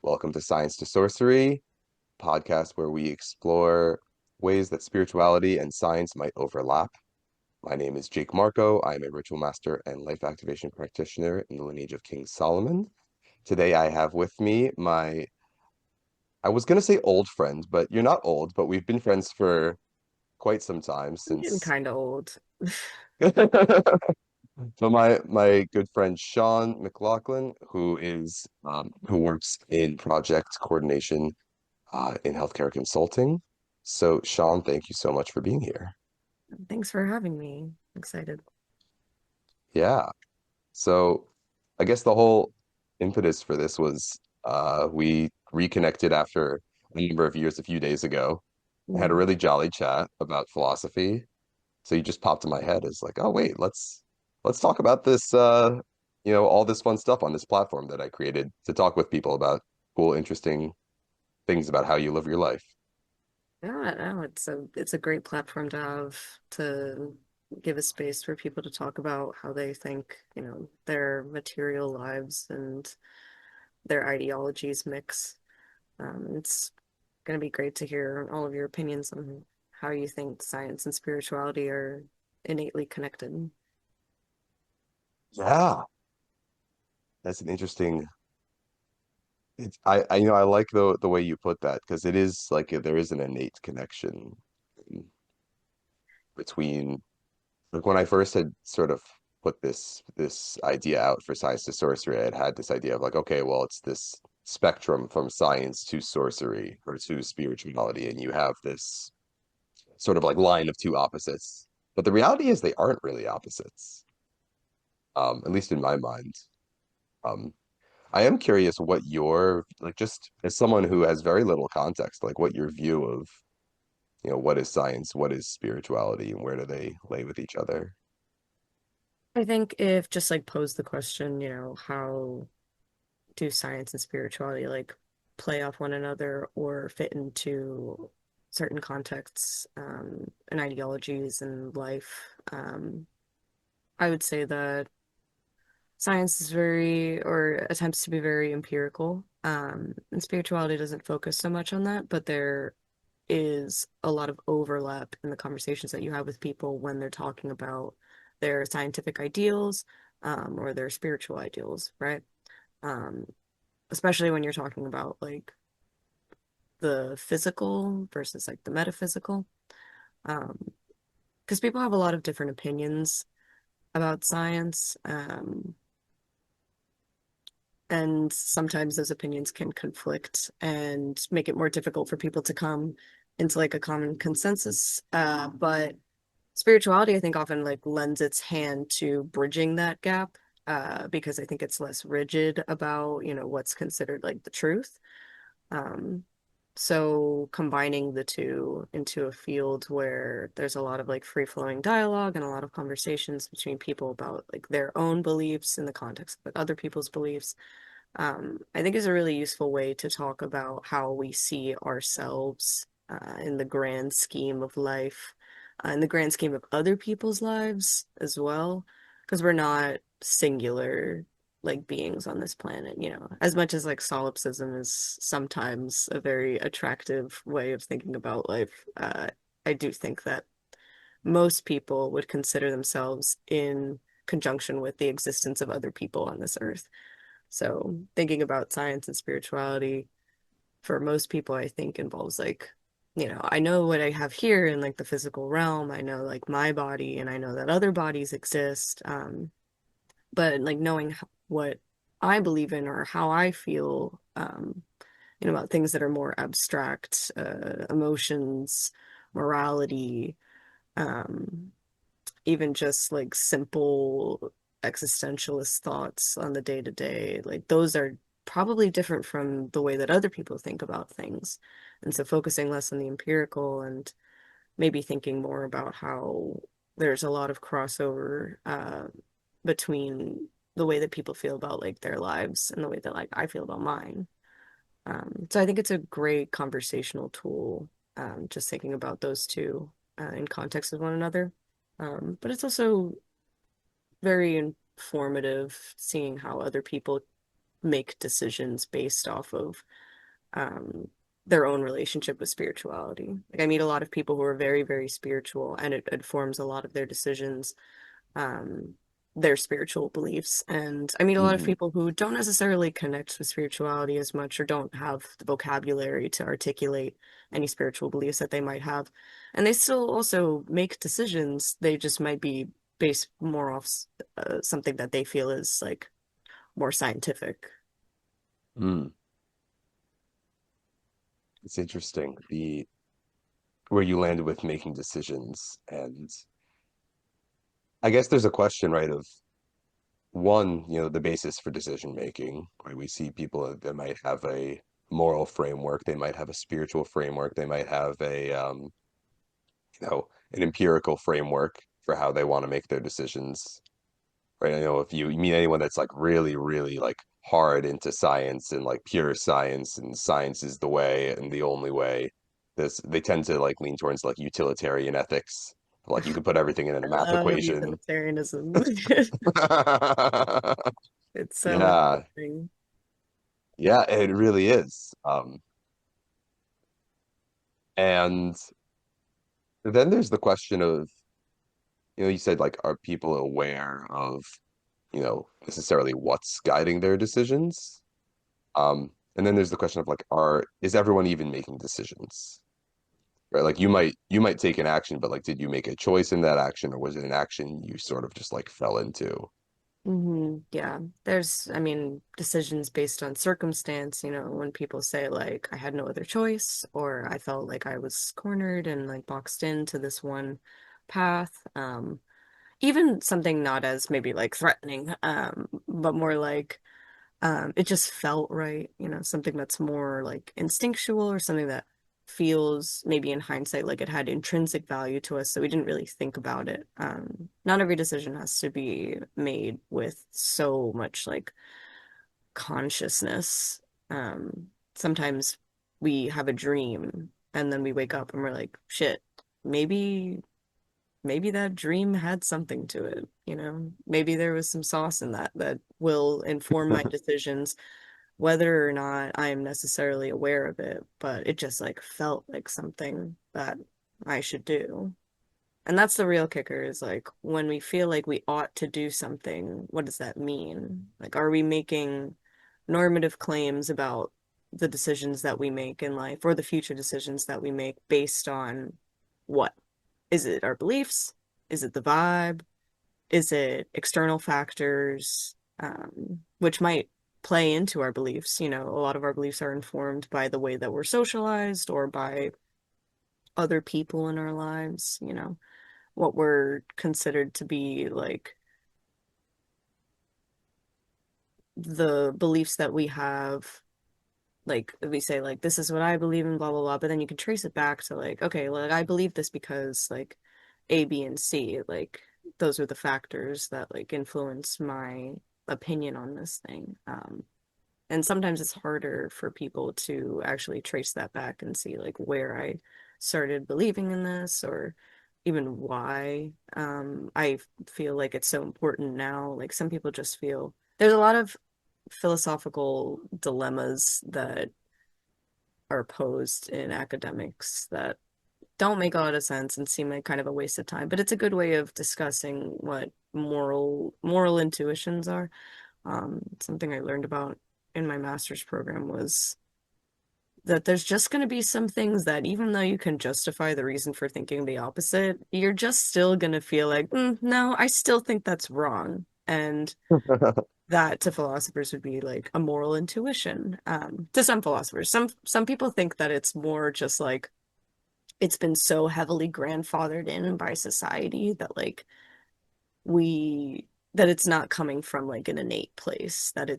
Welcome to Science to Sorcery, podcast where we explore ways that spirituality and science might overlap. My name is Jake Marco. I am a ritual master and life activation practitioner in the lineage of King Solomon. Today I have with me I was going to say old friend, but you're not old, but we've been friends for quite some time I'm getting since. kind of old. So my good friend Sean McLaughlin, who works in project coordination in healthcare consulting. So, Sean, thank you so much for being here. Thanks for having me. Excited. Yeah. So, I guess the whole impetus for this was we reconnected after a number of years a few days ago. I had a Mm. really jolly chat about philosophy. So you just popped in my head as like, oh wait, let's talk about this all this fun stuff on this platform that I created to talk with people about cool, interesting things about how you live your life. Yeah, no, it's a great platform to have to give a space for people to talk about how they think, their material lives and their ideologies mix. It's going to be great to hear all of your opinions on how you think science and spirituality are innately connected. Yeah, that's an interesting. I like the way you put that because it is like there is an innate connection between like when I first had sort of put this idea out for science to sorcery, I had this idea of like, okay, well, it's this spectrum from science to sorcery or to spirituality, and you have this sort of like line of two opposites. But the reality is they aren't really opposites, at least in my mind. Um, I am curious what your like just as someone who has very little context, like what your view of, what is science, what is spirituality, and where do they lay with each other? I think if just like pose the question, how do science and spirituality like play off one another or fit into certain contexts and ideologies and life. I would say that science is very, or attempts to be very empirical, and spirituality doesn't focus so much on that, but there is a lot of overlap in the conversations that you have with people when they're talking about their scientific ideals or their spiritual ideals, right? Um, Especially when you're talking about like the physical versus like the metaphysical. Um, because people have a lot of different opinions about science, and sometimes those opinions can conflict and make it more difficult for people to come into like a common consensus. But spirituality, I think, often like lends its hand to bridging that gap, because I think it's less rigid about, what's considered like the truth. Um, so combining the two into a field where there's a lot of like free-flowing dialogue and a lot of conversations between people about like their own beliefs in the context of like other people's beliefs, I think is a really useful way to talk about how we see ourselves in the grand scheme of life, in the grand scheme of other people's lives as well, because we're not singular like beings on this planet, as much as like solipsism is sometimes a very attractive way of thinking about life. I do think that most people would consider themselves in conjunction with the existence of other people on this earth. So thinking about science and spirituality for most people, I think involves like, I know what I have here in like the physical realm. I know like my body and I know that other bodies exist. But like knowing what I believe in or how I feel, about things that are more abstract, emotions, morality, um, even just like simple existentialist thoughts on the day to day, like those are probably different from the way that other people think about things. And so focusing less on the empirical and maybe thinking more about how there's a lot of crossover between the way that people feel about like their lives and the way that like I feel about mine. So I think it's a great conversational tool, just thinking about those two in context with one another. But it's also very informative seeing how other people make decisions based off of um their own relationship with spirituality. Like I meet a lot of people who are very, very spiritual, and it informs a lot of their decisions, um, their spiritual beliefs. And I meet a lot of Hmm. people who don't necessarily connect with spirituality as much or don't have the vocabulary to articulate any spiritual beliefs that they might have. And they still also make decisions. They just might be based more off something that they feel is like more scientific. Mm. It's interesting the where you landed with making decisions, and I guess there's a question, right, of one, the basis for decision making, right? We see people that might have a moral framework, they might have a spiritual framework, they might have an empirical framework for how they want to make their decisions, right? If you meet anyone that's like really, really like hard into science and like pure science and science is the way and the only way, this they tend to like lean towards like utilitarian ethics. Like you could put everything in a I math love equation. utilitarianism. It's so Yeah, interesting. yeah, it really is. And then there's the question of, you said like, are people aware of, necessarily what's guiding their decisions? And then there's the question of like, is everyone even making decisions? Right? Like you might take an action, but like, did you make a choice in that action, or was it an action you sort of just like fell into? Yeah, there's, I mean, decisions based on circumstance, when people say like I had no other choice or I felt like I was cornered and like boxed into this one path. Even something not as maybe like threatening, but more like it just felt right, something that's more like instinctual or something that feels maybe in hindsight like it had intrinsic value to us, so we didn't really think about it. Not every decision has to be made with so much like consciousness. Sometimes we have a dream and then we wake up and we're like, shit, maybe maybe that dream had something to it, maybe there was some sauce in that will inform my decisions whether or not I am necessarily aware of it, but it just like felt like something that I should do. And that's the real kicker is like when we feel like we ought to do something, what does that mean? Like, are we making normative claims about the decisions that we make in life or the future decisions that we make based on what? Is it our beliefs? Is it the vibe? Is it external factors, which might play into our beliefs? A lot of our beliefs are informed by the way that we're socialized or by other people in our lives, what we're considered to be like the beliefs that we have. Like we say, like, this is what I believe in, blah, blah, blah. But then you can trace it back to like, okay, well, like, I believe this because like A, B, and C, like those are the factors that like influence my opinion on this thing. And sometimes it's harder for people to actually trace that back and see like where I started believing in this or even why. I feel like it's so important now. Like some people just feel there's a lot of philosophical dilemmas that are posed in academics that don't make a lot of sense and seem like kind of a waste of time. But it's a good way of discussing what moral intuitions are. Something I learned about in my master's program was that there's just going to be some things that even though you can justify the reason for thinking the opposite, you're just still going to feel like, no, I still think that's wrong. And that to philosophers would be like a moral intuition. To some philosophers, some people think that it's more just like it's been so heavily grandfathered in by society that like we that it's not coming from like an innate place, that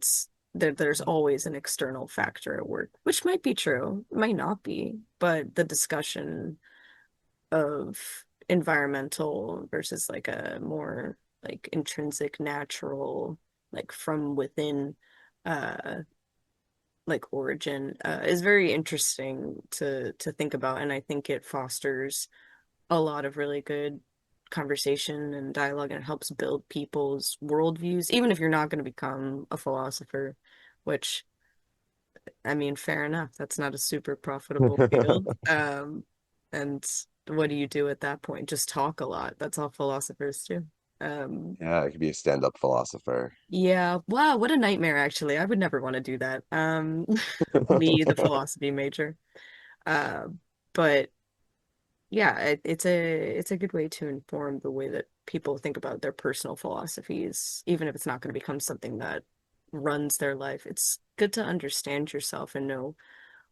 there's always an external factor at work, which might be true, might not be, but the discussion of environmental versus like a more like intrinsic natural like from within uh like origin is very interesting to think about, and I think it fosters a lot of really good conversation and dialogue, and it helps build people's worldviews, even if you're not going to become a philosopher. which I mean, fair enough. That's not a super profitable field. And what do you do at that point? Just talk a lot. That's all philosophers do. Um, Yeah, it could be a stand-up philosopher. yeah, wow, what a nightmare, actually. I would never want to do that. Me, the philosophy major. Uh, but yeah, it's a good way to inform the way that people think about their personal philosophies, even if it's not going to become something that runs their life. It's good to understand yourself and know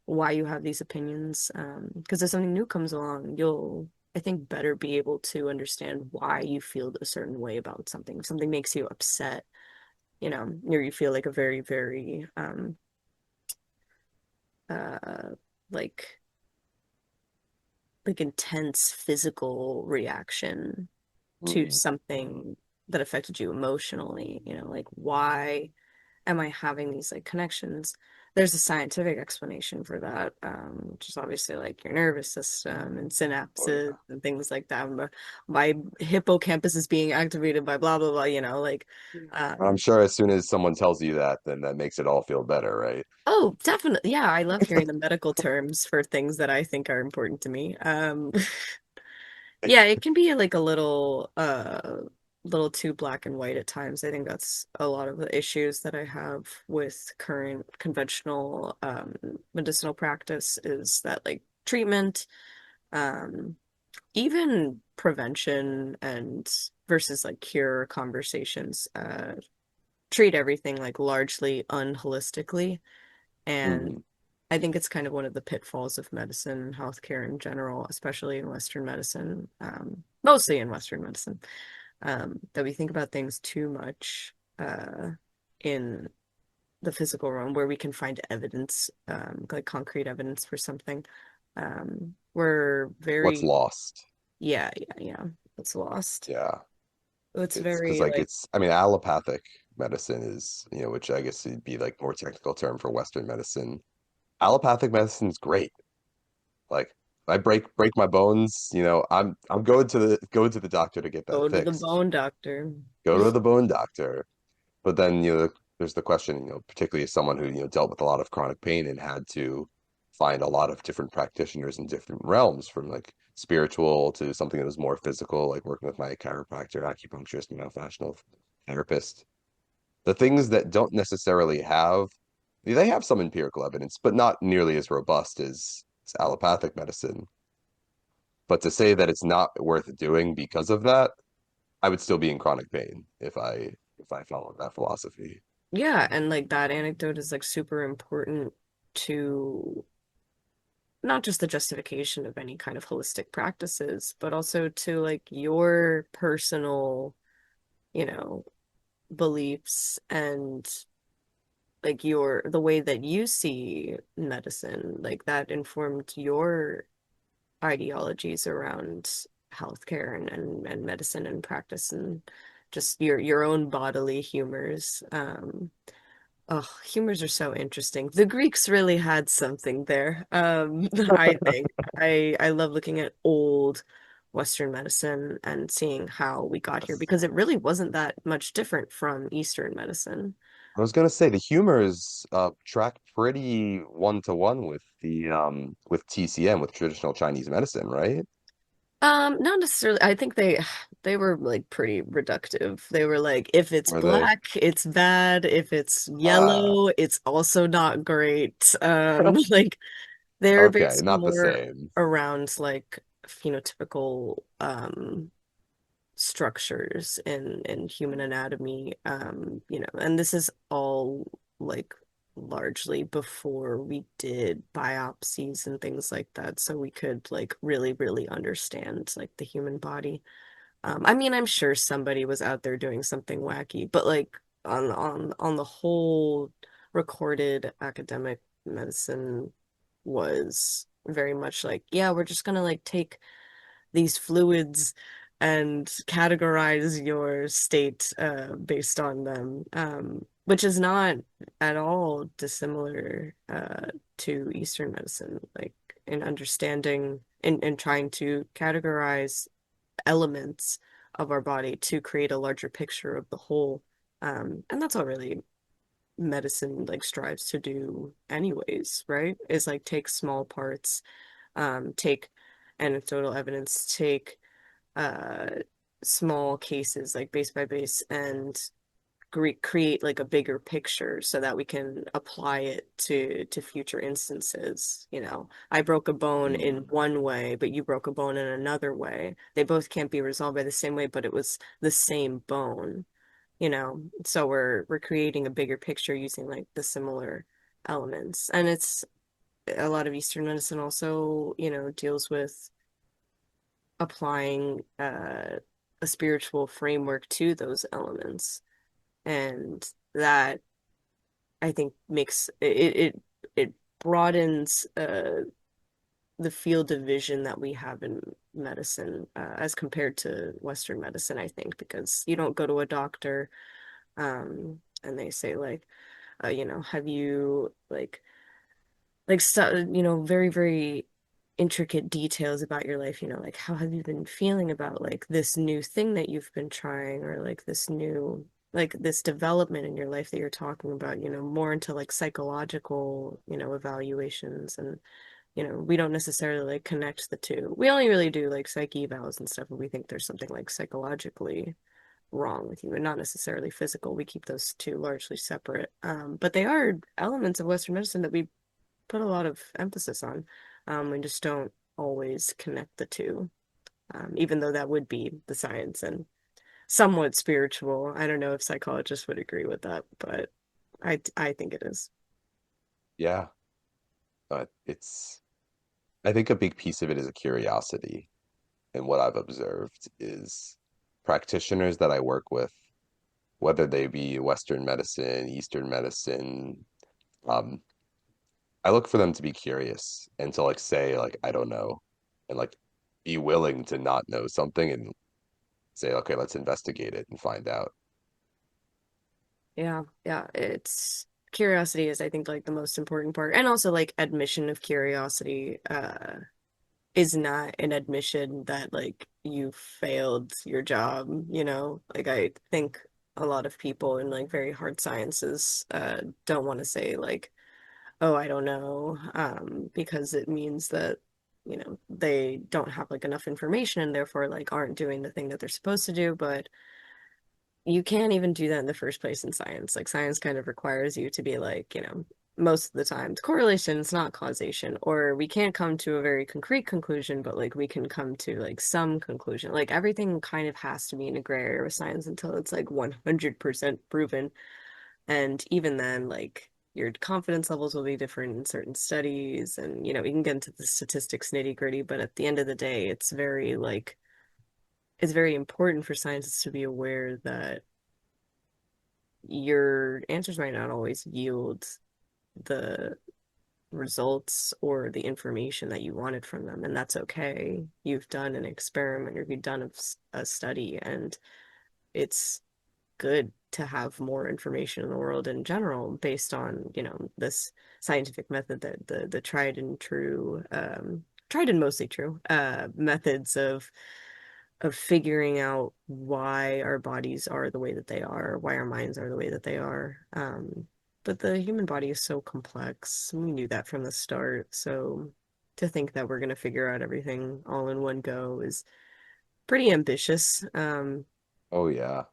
why you have these opinions. Because if something new comes along, you'll, I think, better be able to understand why you feel a certain way about something. If something makes you upset, or you feel like a very, very uh like intense physical reaction to Hmm. something that affected you emotionally, like why am I having these like connections? There's a scientific explanation for that, which is obviously like your nervous system and Oh synapses yeah. and things like that. My hippocampus is being activated by blah blah blah, like I'm um sure as soon as someone tells you that, then that makes it all feel better, right? oh, definitely. Yeah, I love hearing the medical terms for things that I think are important to me. Yeah, it can be like a little too black and white at times. I think that's a lot of the issues that I have with current conventional medicinal practice is that like treatment, um even prevention and versus like cure conversations treat everything like largely unholistically. And Hmm. I think it's kind of one of the pitfalls of medicine and healthcare in general, especially in Western medicine, mostly in Western medicine, that we think about things too much in the physical realm where we can find evidence, like concrete evidence for something. We're What's very, lost? yeah, yeah, yeah, it's lost. Yeah. It's It's because very like like, it's I mean allopathic medicine is, which I guess would be like more technical term for Western medicine. Allopathic medicine is great. Like if I break my bones, I'm going to the doctor to get that go to the fixed. bone doctor. Go to the bone doctor. But then, there's the question, particularly as someone who, dealt with a lot of chronic pain and had to find a lot of different practitioners in different realms, from like spiritual to something that was more physical, like working with my chiropractor, acupuncturist, myofascial therapist. The things that don't necessarily they have some empirical evidence, but not nearly as robust as allopathic medicine. But to say that it's not worth doing because of that, I would still be in chronic pain if I followed that philosophy. Yeah, and like that anecdote is like super important to not just the justification of any kind of holistic practices, but also to like your personal, you know, beliefs and like the way that you see medicine, like that informed your ideologies around healthcare and medicine and practice and just your own bodily humors. Oh, humors are so interesting. The Greeks really had something there. I think I love looking at old Western medicine and seeing how we got here Yes. because it really wasn't that much different from Eastern medicine. I was gonna say the humors track pretty one to one with TCM, with traditional Chinese medicine, right? Not necessarily. I think they were like pretty reductive. They were like, if it's Were they? black, it's bad. If it's Ah, yellow, it's also not great. Like they're okay, based not the more same. around like phenotypical structures in human anatomy. And this is all like largely before we did biopsies and things like that, so we could like really, really understand like the human body. I mean, I'm sure somebody was out there doing something wacky, but like on the whole, recorded academic medicine was very much like, yeah, we're just gonna like take these fluids and categorize your state based on them, which is not at all dissimilar to Eastern medicine, like in understanding and trying to categorize elements of our body to create a larger picture of the whole. And that's all really medicine like strives to do anyways, right? Is like take small parts, take anecdotal evidence, take uh small cases like base by base and create like a bigger picture so that we can apply it to future instances. You know, I broke a bone in Mm. one way, but you broke a bone in another way. They both can't be resolved by the same way, but it was the same bone, you know. So we're creating a bigger picture using like the similar elements. And it's a lot of Eastern medicine also, you know, deals with applying a spiritual framework to those elements. And that I think makes it broadens the field of vision that we have in medicine as compared to Western medicine, I think, because you don't go to a doctor and they say like, you know, have you like so, you know, very, very intricate details about your life, you know, like how have you been feeling about like this new thing that you've been trying or like this new like this development in your life that you're talking about, you know, more into like psychological, you know, evaluations and you know, we don't necessarily like connect the two. We only really do like psych evals and stuff when we think there's something like psychologically wrong with you and not necessarily physical. We keep those two largely separate. But they are elements of Western medicine that we put a lot of emphasis on. We just don't always connect the two, even though that would be the science and somewhat spiritual. I don't know if psychologists would agree with that, but I think it is. Yeah, but I think a big piece of it is a curiosity. And what I've observed is practitioners that I work with, whether they be Western medicine, Eastern medicine, um, I look for them to be curious and to like say like I don't know and like be willing to not know something and say, okay, let's investigate it and find out. Yeah, yeah. It's curiosity is I think like the most important part. And also like admission of curiosity is not an admission that like you failed your job, you know? Like I think a lot of people in like very hard sciences don't want to say like, oh, I don't know, because it means that, you know, they don't have like enough information and therefore like aren't doing the thing that they're supposed to do. But you can't even do that in the first place in science. Like science kind of requires you to be like, you know, most of the time it's correlation, it's not causation, or we can't come to a very concrete conclusion, but like we can come to like some conclusion. Like everything kind of has to be in a gray area with science until it's like 100% proven. And even then, like your confidence levels will be different in certain studies, and you know, we can get into the statistics nitty gritty, but at the end of the day, it's very like it's very important for scientists to be aware that your answers might not always yield the results or the information that you wanted from them, and that's okay. You've done an experiment or you've done a study, and it's good to have more information in the world in general based on, you know, this scientific method that the tried and true, tried and mostly true, methods of figuring out why our bodies are the way that they are, why our minds are the way that they are. But the human body is so complex. We knew that from the start. So to think that we're going to figure out everything all in one go is pretty ambitious. Oh yeah.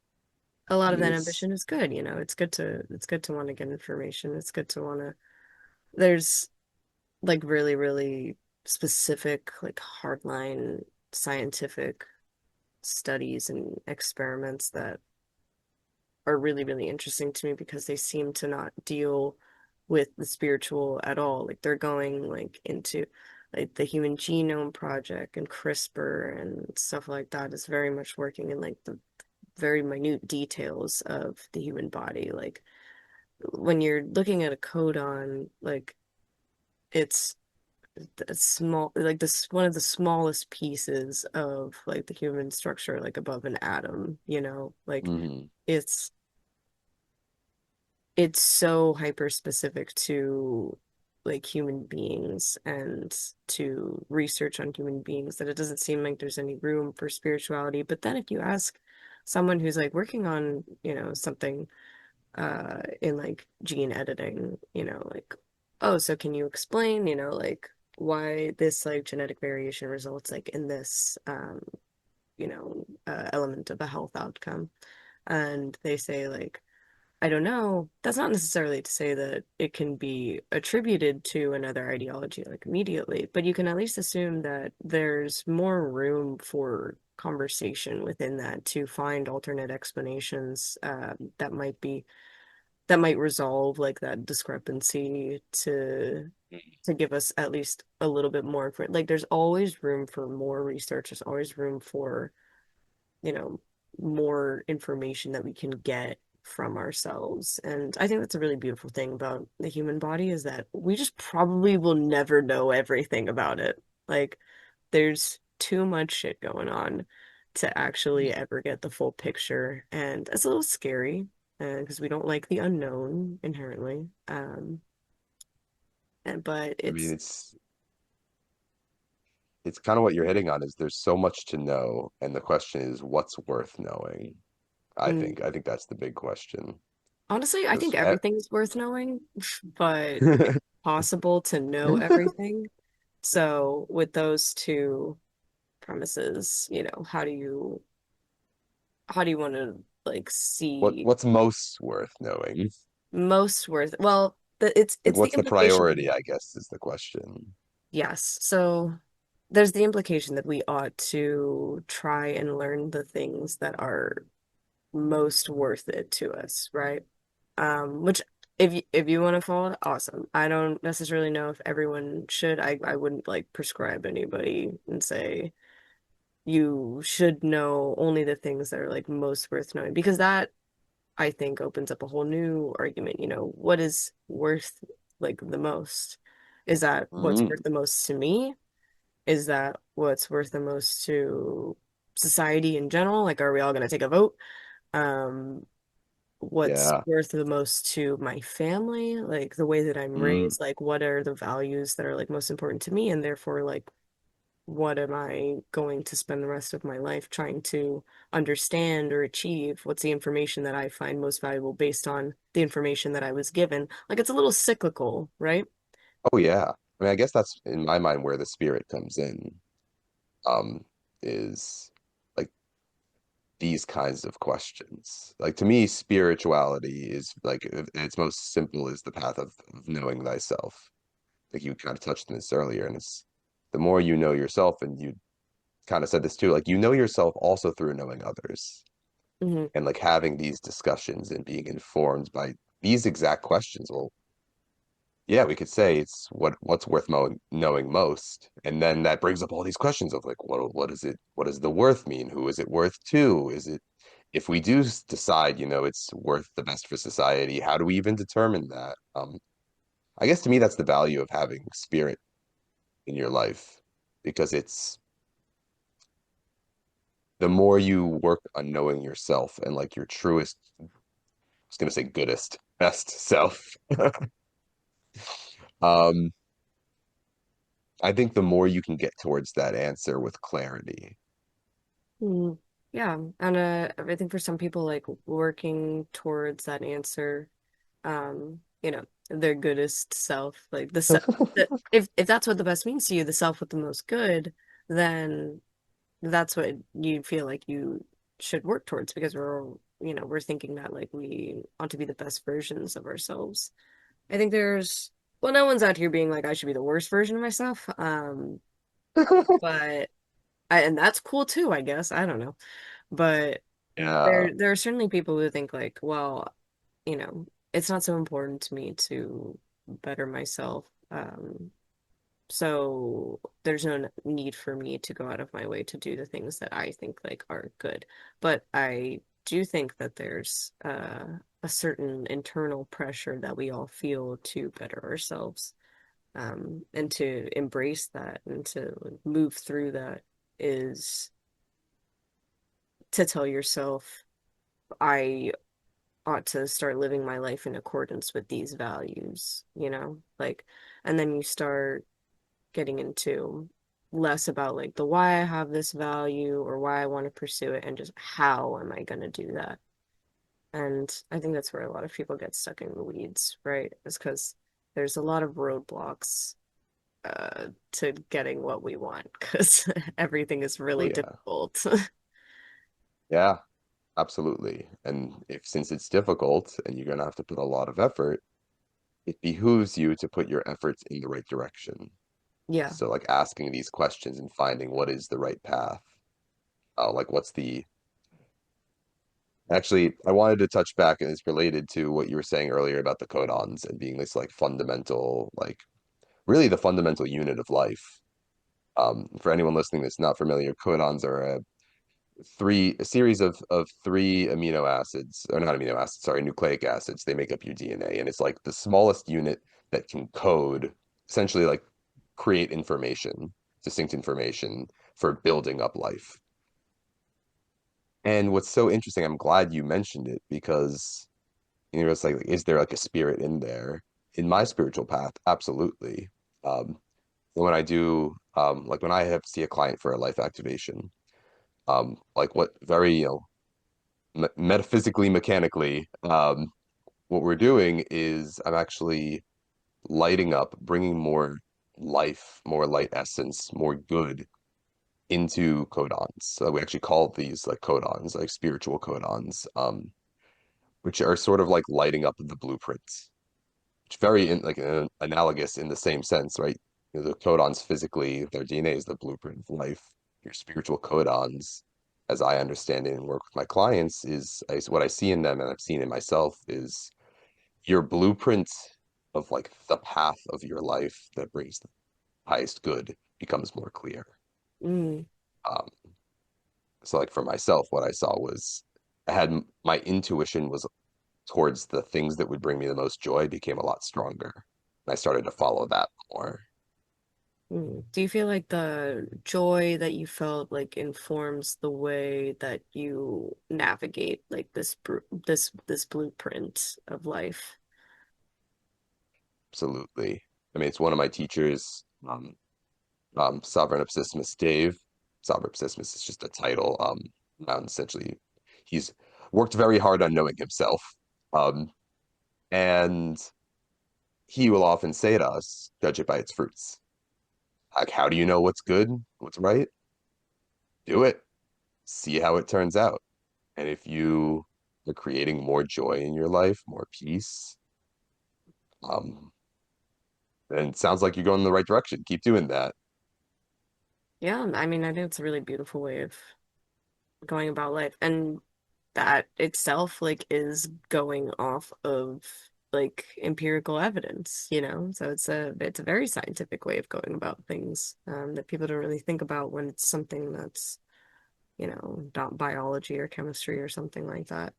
A lot I of mean that it's ambition is good, you know. It's good to want to get information. It's good to want to there's like really, really specific, like hardline scientific studies and experiments that are really, really interesting to me because they seem to not deal with the spiritual at all. Like they're going like into like the Human Genome Project and CRISPR and stuff like that is very much working in like the very minute details of the human body. Like when you're looking at a codon, like it's a small like this one of the smallest pieces of like the human structure like above an atom, you know, like hmm it's it's so hyper specific to like human beings and to research on human beings that it doesn't seem like there's any room for spirituality. But then if you ask someone who's like working on, you know, something in like gene editing, like, oh, so can you explain, like why this like genetic variation results like in this element of a health outcome. And they say like, I don't know. That's not necessarily to say that it can be attributed to another ideology like immediately, but you can at least assume that there's more room for conversation within that to find alternate explanations that might resolve like that discrepancy to give us at least a little bit more for like there's always room for more research. There's always room for, you know, more information that we can get from ourselves. And I think that's a really beautiful thing about the human body is that we just probably will never know everything about it. Like there's too much shit going on to actually ever get the full picture. And it's a little scary because we don't like the unknown inherently. But I mean, it's it's kind of what you're hitting on is there's so much to know, and the question is what's worth knowing. mm, I think that's the big question. honestly, I think Because everything's worth knowing, but it's possible to know everything. So with those two premises, how do you want to like see what's most worth knowing? most worth? Well, Like it's the what's the implication. priority, I guess, is the question. Yes. So there's the implication that we ought to try and learn the things that are most worth it to us, right? Which if you want to follow it, awesome. I don't necessarily know if everyone should. I wouldn't like prescribe anybody and say you should know only the things that are like most worth knowing because that I think opens up a whole new argument. What is worth like the most? Is that what's worth Mm, the most to me? Is that what's worth the most to society in general? Like, are we all going to take a vote? Um, what's yeah. worth the most to my family? Like the way that I'm Mm. raised, like what are the values that are like most important to me? And therefore, like what am I going to spend the rest of my life trying to understand or achieve? What's the information that I find most valuable based on the information that I was given? Like it's a little cyclical, right? Oh yeah. I mean, I guess that's in my mind where the spirit comes in. Um, is like these kinds of questions. Like to me, spirituality is like its most simple is the path of knowing thyself. Like you kind of touched on this earlier, and it's the more you know yourself, and you kind of said this too, like you know yourself also through knowing others, Hmm. and like having these discussions and being informed by these exact questions. Well, yeah, we could say it's what's worth knowing most, and then that brings up all these questions of like, what is it? What does the worth mean? Who is it worth to? Is it if we do decide, it's worth the best for society? How do we even determine that? I guess to me, that's the value of having spirit in your life, because it's the more you work on knowing yourself and like your truest, I was gonna say goodest, best self. Um, I think the more you can get towards that answer with clarity. Mm. Yeah, and I think for some people, like working towards that answer, their goodest self, like if that's what the best means to you, the self with the most good, then that's what you feel like you should work towards because we're thinking that like we want to be the best versions of ourselves. I think well, no one's out here being like I should be the worst version of myself. But and that's cool too, I guess. I don't know. But Yeah. there are certainly people who think like, well, it's not so important to me to better myself. So there's no need for me to go out of my way to do the things that I think like are good. But I do think that there's a certain internal pressure that we all feel to better ourselves. And to embrace that and to like, move through that is to tell yourself, I ought to start living my life in accordance with these values, like, and then you start getting into less about like the why I have this value or why I want to pursue it and just how am I going to do that. And I think that's where a lot of people get stuck in the weeds, right? Is because there's a lot of roadblocks to getting what we want because everything is Oh really yeah. difficult. Yeah, absolutely. And if since it's difficult and you're gonna have to put a lot of effort, it behooves you to put your efforts in the right direction. Yeah. So like asking these questions and finding what is the right path. Like what's the actually I wanted to touch back and it's related to what you were saying earlier about the codons and being this like fundamental, like really the fundamental unit of life. For anyone listening that's not familiar, codons are a series of three amino acids, or not amino acids, sorry, nucleic acids. They make up your DNA, and it's like the smallest unit that can code, essentially like create information, distinct information for building up life. And what's so interesting, I'm glad you mentioned it because it's like, is there like a spirit in there? In my spiritual path, absolutely. Um, when I do, like when I have see a client for a life activation, like what very, metaphysically, mechanically, what we're doing is I'm actually lighting up, bringing more life, more light essence, more good into codons. So we actually call these like codons, like spiritual codons, which are sort of like lighting up the blueprints. It's very analogous in the same sense, right? The codons physically, their DNA is the blueprint of life. Your spiritual codons, as I understand it and work with my clients, what I see in them and I've seen in myself is your blueprint of like the path of your life that brings the highest good becomes more clear. Mm, Um, so like for myself, what I saw was I had my intuition was towards the things that would bring me the most joy became a lot stronger. And I started to follow that more. mm. Do you feel like the joy that you felt like informs the way that you navigate like this blueprint of life? Absolutely. I mean, it's one of my teachers, Sovereign Epsissimus Dave. Sovereign Epsissimus is just a title. And essentially, he's worked very hard on knowing himself. Um, and he will often say to us, judge it by its fruits. Like, how do you know what's good, what's right? Do it. See how it turns out. And if you are creating more joy in your life, more peace, um, then it sounds like you're going in the right direction. Keep doing that. Yeah, I mean, I think it's a really beautiful way of going about life. And that itself like is going off of like empirical evidence, you know? So it's a very scientific way of going about things that people don't really think about when it's something that's, not biology or chemistry or something like that.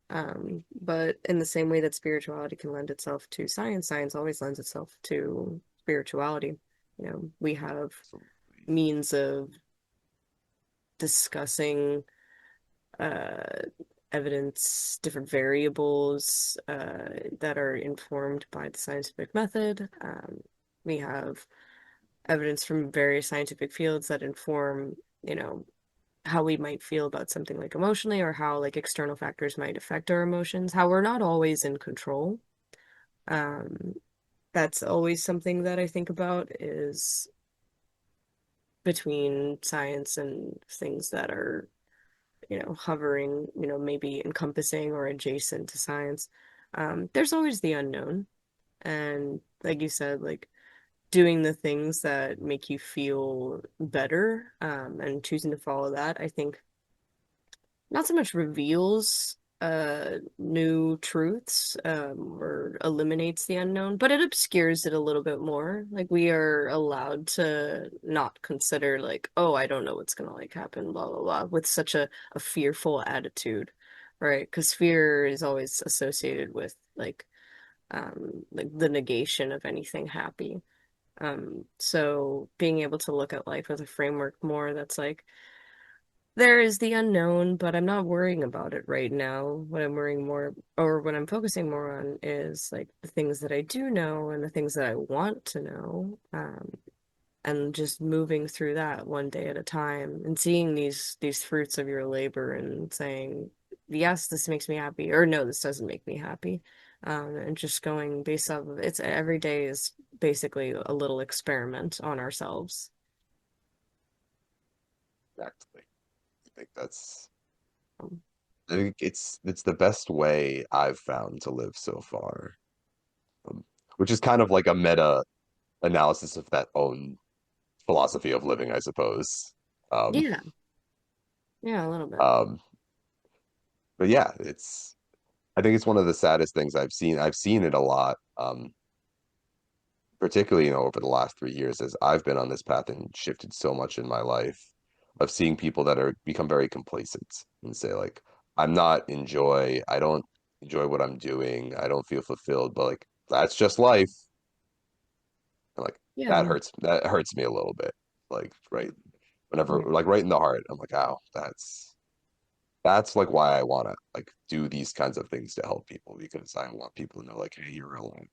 But in the same way that spirituality can lend itself to science, science always lends itself to spirituality. We have means of discussing uh, evidence, different variables that are informed by the scientific method. We have evidence from various scientific fields that inform, you know, how we might feel about something like emotionally or how like external factors might affect our emotions, how we're not always in control. Um, that's always something that I think about is between science and things that are hovering, maybe encompassing or adjacent to science. There's always the unknown. And like you said, like doing the things that make you feel better, and choosing to follow that, I think not so much reveals new truths or eliminates the unknown, but it obscures it a little bit more. Like we are allowed to not consider like, oh, I don't know what's gonna like happen, blah blah blah, with such a fearful attitude, right? Because fear is always associated with like the negation of anything happy. So being able to look at life with a framework more that's like there is the unknown, but I'm not worrying about it right now. What I'm worrying more, or what I'm focusing more on, is like the things that I do know and the things that I want to know, and just moving through that one day at a time and seeing these fruits of your labor and saying, yes, this makes me happy, or no, this doesn't make me happy. And just going based off of it's every day is basically a little experiment on ourselves. Exactly. I think that's Um, I think it's the best way I've found to live so far. Um, which is kind of like a meta analysis of that own philosophy of living, I suppose. Um, yeah, yeah, a little bit. um, but yeah, it's I think it's one of the saddest things I've seen. I've seen it a lot, particularly, over the last 3 years as I've been on this path and shifted so much in my life of seeing people that are become very complacent and say like, I don't enjoy what I'm doing. I don't feel fulfilled, but like that's just life. And like Yeah, that hurts me a little bit. Like right whenever yeah, like right in the heart, I'm like, oh, that's like why I want to like do these kinds of things to help people because I want people to know like, hey, you're allowed.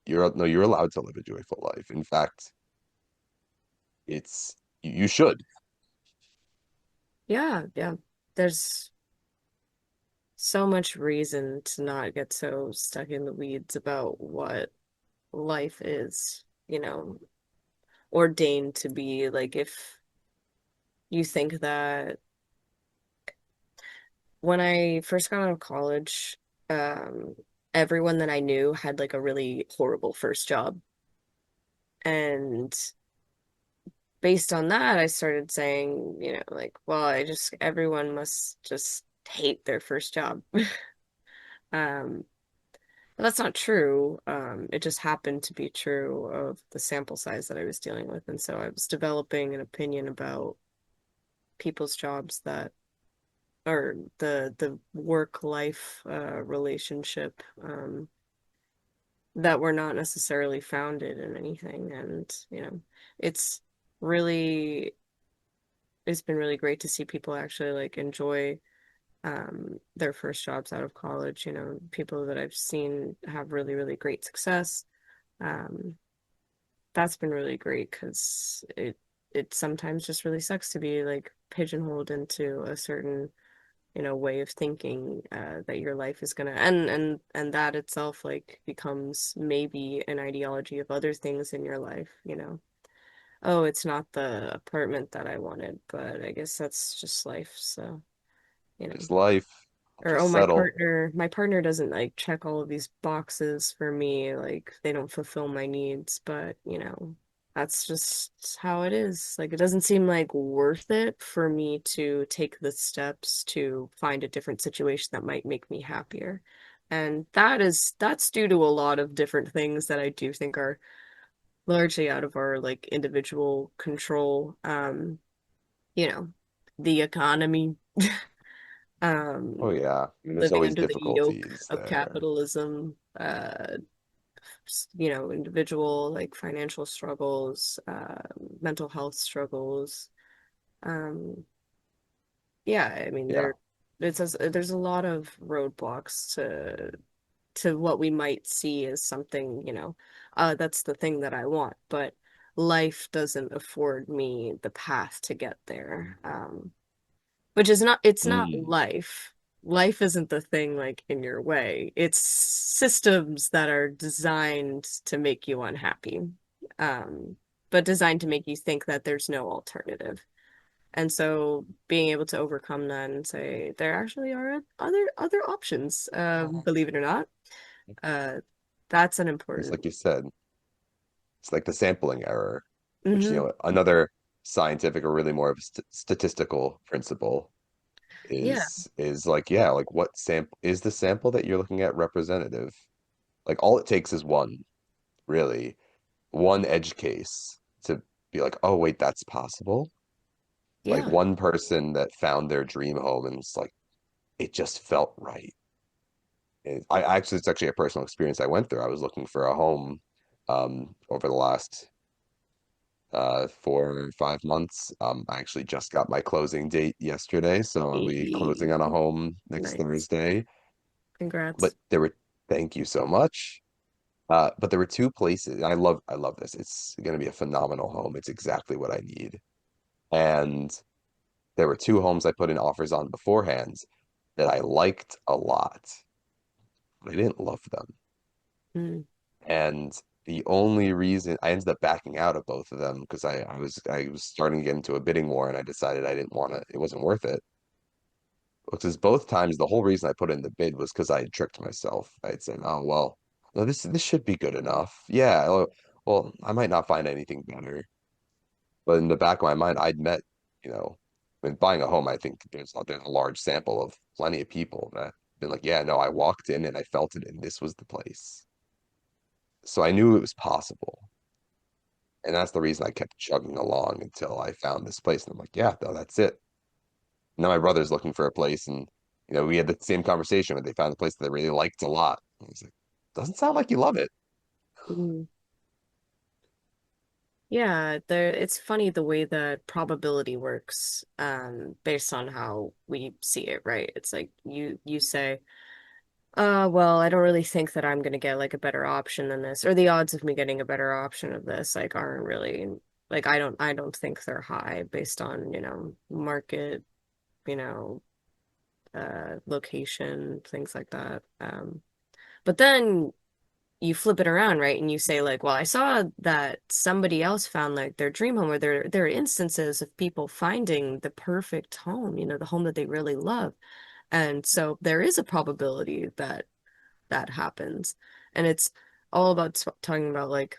You're allowed to live a joyful life. In fact, you should. yeah, yeah. There's so much reason to not get so stuck in the weeds about what life is, ordained to be. Like, if you think that when I first got out of college, um, everyone that I knew had like a really horrible first job. And based on that, I started saying, like, well, everyone must just hate their first job. Um, but that's not true. It just happened to be true of the sample size that I was dealing with. And so I was developing an opinion about people's jobs that, or the work-life relationship, that were not necessarily founded in anything. And, it's really, it's been really great to see people actually like enjoy their first jobs out of college. People that I've seen have really, really great success. Um, that's been really great because it sometimes just really sucks to be like pigeonholed into a certain, way of thinking, that your life is gonna, and that itself like becomes maybe an ideology of other things in your life. Oh, it's not the apartment that I wanted, but I guess that's just life. So, you know. It's life. I'll Or, just oh, settle. my partner doesn't like check all of these boxes for me, like they don't fulfill my needs, but that's just how it is. Like it doesn't seem like worth it for me to take the steps to find a different situation that might make me happier. And that's due to a lot of different things that I do think are largely out of our like individual control. You know, the economy, Oh um, yeah. I mean, there's living always under the yoke difficulties of there. capitalism, individual like financial struggles, mental health struggles. Um, yeah, I mean Yeah. there's a lot of roadblocks to what we might see as something, that's the thing that I want, but life doesn't afford me the path to get there. Which is not, it's not Mm. life. Life isn't the thing like in your way. It's systems that are designed to make you unhappy. But designed to make you think that there's no alternative. And so being able to overcome that and say there actually are other options, believe it or not, uh, that's an It's important. like you said, it's like the sampling error, which, Hmm. another scientific or really more of a statistical principle Yeah, is like, yeah, like what sample is the sample that you're looking at representative? Like all it takes is one, really, one edge case to be like, oh wait, that's possible. Like yeah, one person that found their dream home and it's like it just felt right. It's actually a personal experience I went through. I was looking for a home over the last 4 or 5 months. I actually just got my closing date yesterday, so I'll be closing on a home next nice. Thursday. But Congrats. thank you so much. But there were two places. I love this. It's going to be a phenomenal home. It's exactly what I need. And there were two homes I put in offers on beforehand. that I liked a lot, but I didn't love them. Mm, And the only reason I ended up backing out of both of them because I was starting to get into a bidding war and I decided I didn't want to, it wasn't worth it. Because both times the whole reason I put in the bid was because I had tricked myself. I had said, "Oh well, no, this should be good enough." Yeah, well, I might not find anything better, but in the back of my mind, I'd met, you know, when buying a home, I think there's a large sample of plenty of people that been like, "Yeah, no, I walked in and I felt it, and this was the place." So I knew it was possible, and that's the reason I kept chugging along until I found this place. And I'm like, "Yeah, no, that's it." Now my brother's looking for a place, and we had the same conversation when they found a place that they really liked a lot. And he's like, "Doesn't sound like you love it." mm. Yeah, there it's funny the way that probability works, based on how we see it, right? It's like you say, well, I don't really think that I'm gonna get like a better option than this, or the odds of me getting a better option of this like aren't really like I don't think they're high based on, market, you know, location, things like that. But then you flip it around, right? And you say like, well, I saw that somebody else found like their dream home, or there are instances of people finding the perfect home, the home that they really love. And so there is a probability that that happens. And it's all about talking about like,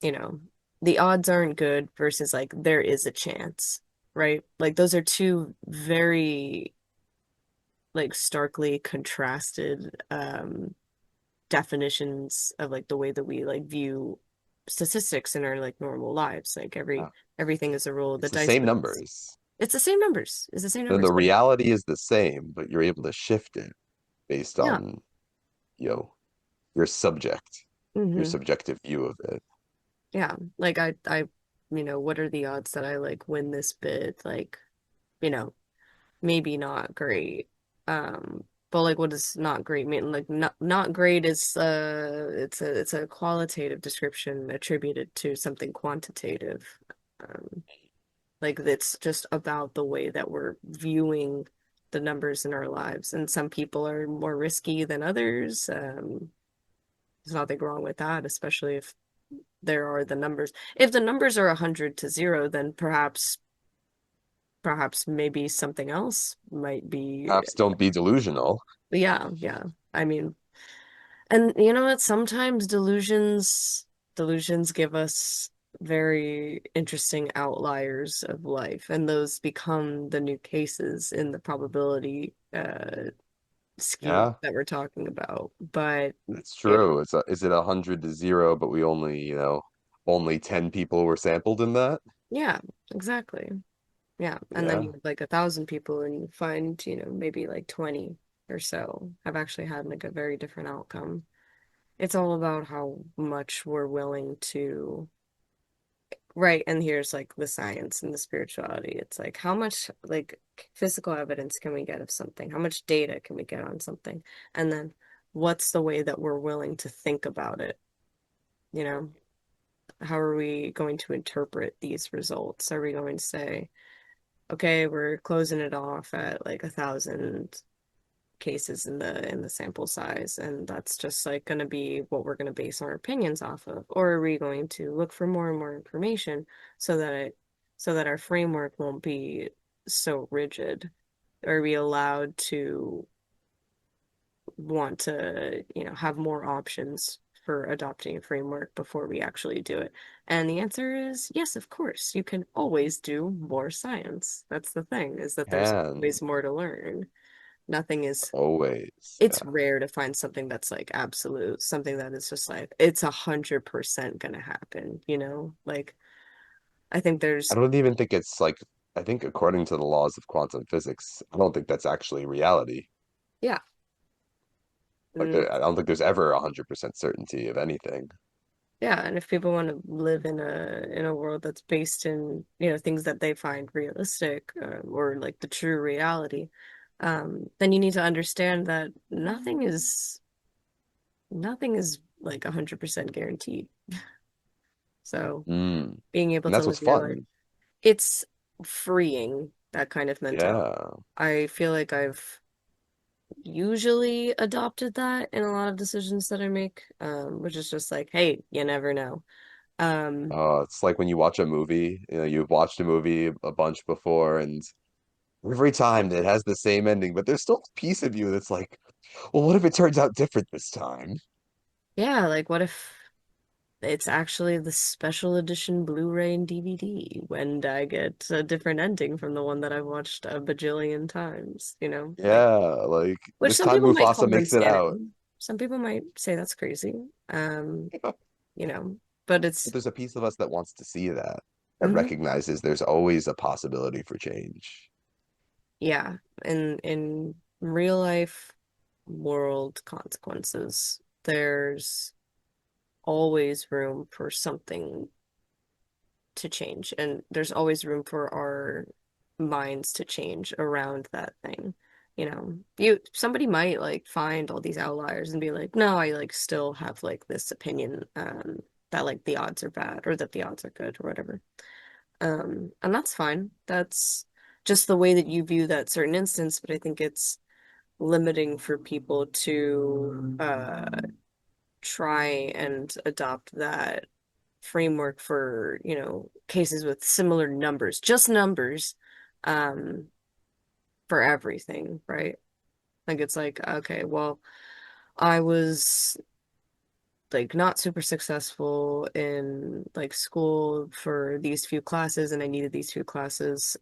you know, the odds aren't good versus like there is a chance, right? Like those are two very like starkly contrasted definitions of like the way that we like view statistics in our like normal lives. Like Uh, everything is a roll of the It's the dice, same but numbers. it's the same numbers. It's the same And numbers, the but reality is the same, but you're able to shift it based yeah. on, you know, your your Hmm. subjective view of it. Yeah. Like what are the odds that I like win this bid? Like, you know, maybe not great. But like what does not great mean? Like not great is it's a qualitative description attributed to something quantitative. Um, like it's just about the way that we're viewing the numbers in our lives. And some people are more risky than others. There's nothing wrong with that, especially if there are the numbers. If the numbers are 100 to 0, then perhaps maybe something else might be. Perhaps don't be delusional. Yeah, yeah. I mean, and you know what? Sometimes delusions give us very interesting outliers of life, and those become the new cases in the probability scheme Yeah, that we're talking about. But that's yeah, true. Is it 100 to 0, but we only, only 10 people were sampled in that? yeah, exactly. Yeah. And then Yeah. you have like 1,000 people and you find, maybe like 20 or so have actually had like a very different outcome. It's all about how much we're willing to. Right, and here's like the science and the spirituality. It's like how much like physical evidence can we get of something? How much data can we get on something? And then what's the way that we're willing to think about it? You know, how are we going to interpret these results? Are we going to say, okay, we're closing it off at like 1,000 cases in the sample size, and that's just like going to be what we're going to base our opinions off of? Or are we going to look for more and more information so that our framework won't be so rigid? Are we allowed to want to, have more options for adopting a framework before we actually do it? And the answer is yes, of course. You can always do more science. That's the thing, is that there's And always more to learn. Nothing is always, It's yeah. rare to find something that's like absolute, something that is just like it's 100% gonna happen, Like I think I there's don't even think it's like, I think according to the laws of quantum physics, I don't think that's actually reality. yeah. Like And I don't think there's ever 100% certainty of anything. yeah, and if people want to live in a world that's based in, things that they find realistic, or like the true reality, then you need to understand that nothing is like 100% guaranteed. So Mm. being able And to that's what's live your life, fun. it's freeing, that kind of mentality. Yeah. I feel like usually adopted that in a lot of decisions that I make, which is just like, hey, you never know. Um, It's like when you watch a movie, you know, you've watched a movie a bunch before, and every time it has the same ending, but there's still a piece of you that's like, well, what if it turns out different this time? yeah, like what if it's actually the special edition Blu-ray and DVD when I get a different ending from the one that I've watched a bajillion times, like Yeah, like which this some time people might Mufasa call makes it out. insanity. Some people might say that's crazy. Um, But you know, but it's there's a piece of us that wants to see that, that mhm. recognizes there's always a possibility for change. Yeah, in real life world consequences, there's always room for something to change, and there's always room for our minds to change around that thing. Somebody might like find all these outliers and be like, no, I like still have like this opinion, that like the odds are bad or that the odds are good or whatever. And that's fine. That's just the way that you view that certain instance, but I think it's limiting for people to try and adopt that framework for, cases with similar numbers, just numbers, um, for everything, right? Like it's like, okay, well, I was like not super successful in like school for these few classes and I needed these few classes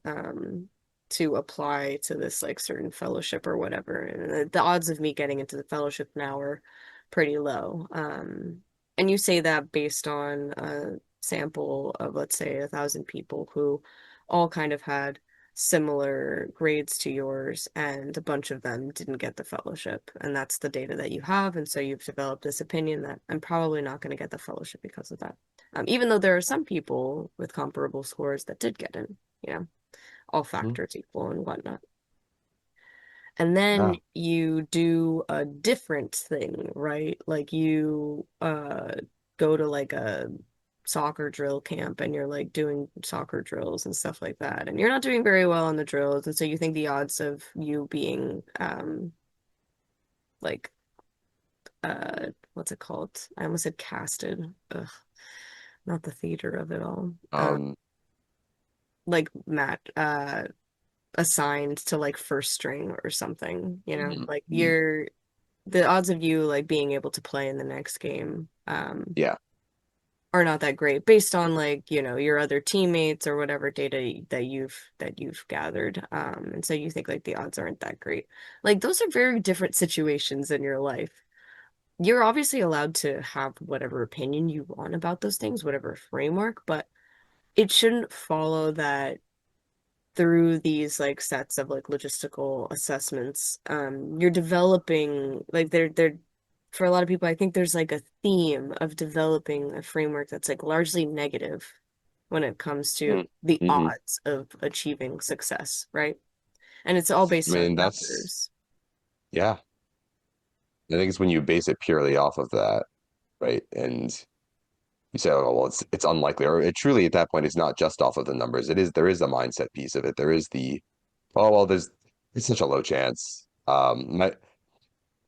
to apply to this like certain fellowship or whatever. And the odds of me getting into the fellowship now are pretty low. And you say that based on a sample of, let's say, 1,000 people who all kind of had similar grades to yours, and a bunch of them didn't get the fellowship. And that's the data that you have. And so you've developed this opinion that I'm probably not going to get the fellowship because of that. Even though there are some people with comparable scores that did get in, you know, all Mhm. factors equal and whatnot. And then Yeah. you do a different thing, right? Like you go to like a soccer drill camp and you're like doing soccer drills and stuff like that. And you're not doing very well on the drills. And so you think the odds of you being like what's it called? I almost said casted. Ugh, not the theater of it all. Um, Like Matt assigned to like first string or something, mhm, like mhm. the odds of you like being able to play in the next game Yeah. are not that great based on like, your other teammates or whatever data that you've gathered. And so you think like the odds aren't that great. Like those are very different situations in your life. You're obviously allowed to have whatever opinion you want about those things, whatever framework, but it shouldn't follow that through these like sets of like logistical assessments, you're developing like they're for a lot of people, I think there's like a theme of developing a framework that's like largely negative when it comes to the Mm-hmm. odds of achieving success, right? And it's all I based on mean, that's, numbers. yeah. I think it's when you base it purely off of that, right? And you say, oh, well, it's unlikely, or it truly at that point is not just off of the numbers. There is a mindset piece of it. There is the, oh, well, it's such a low chance.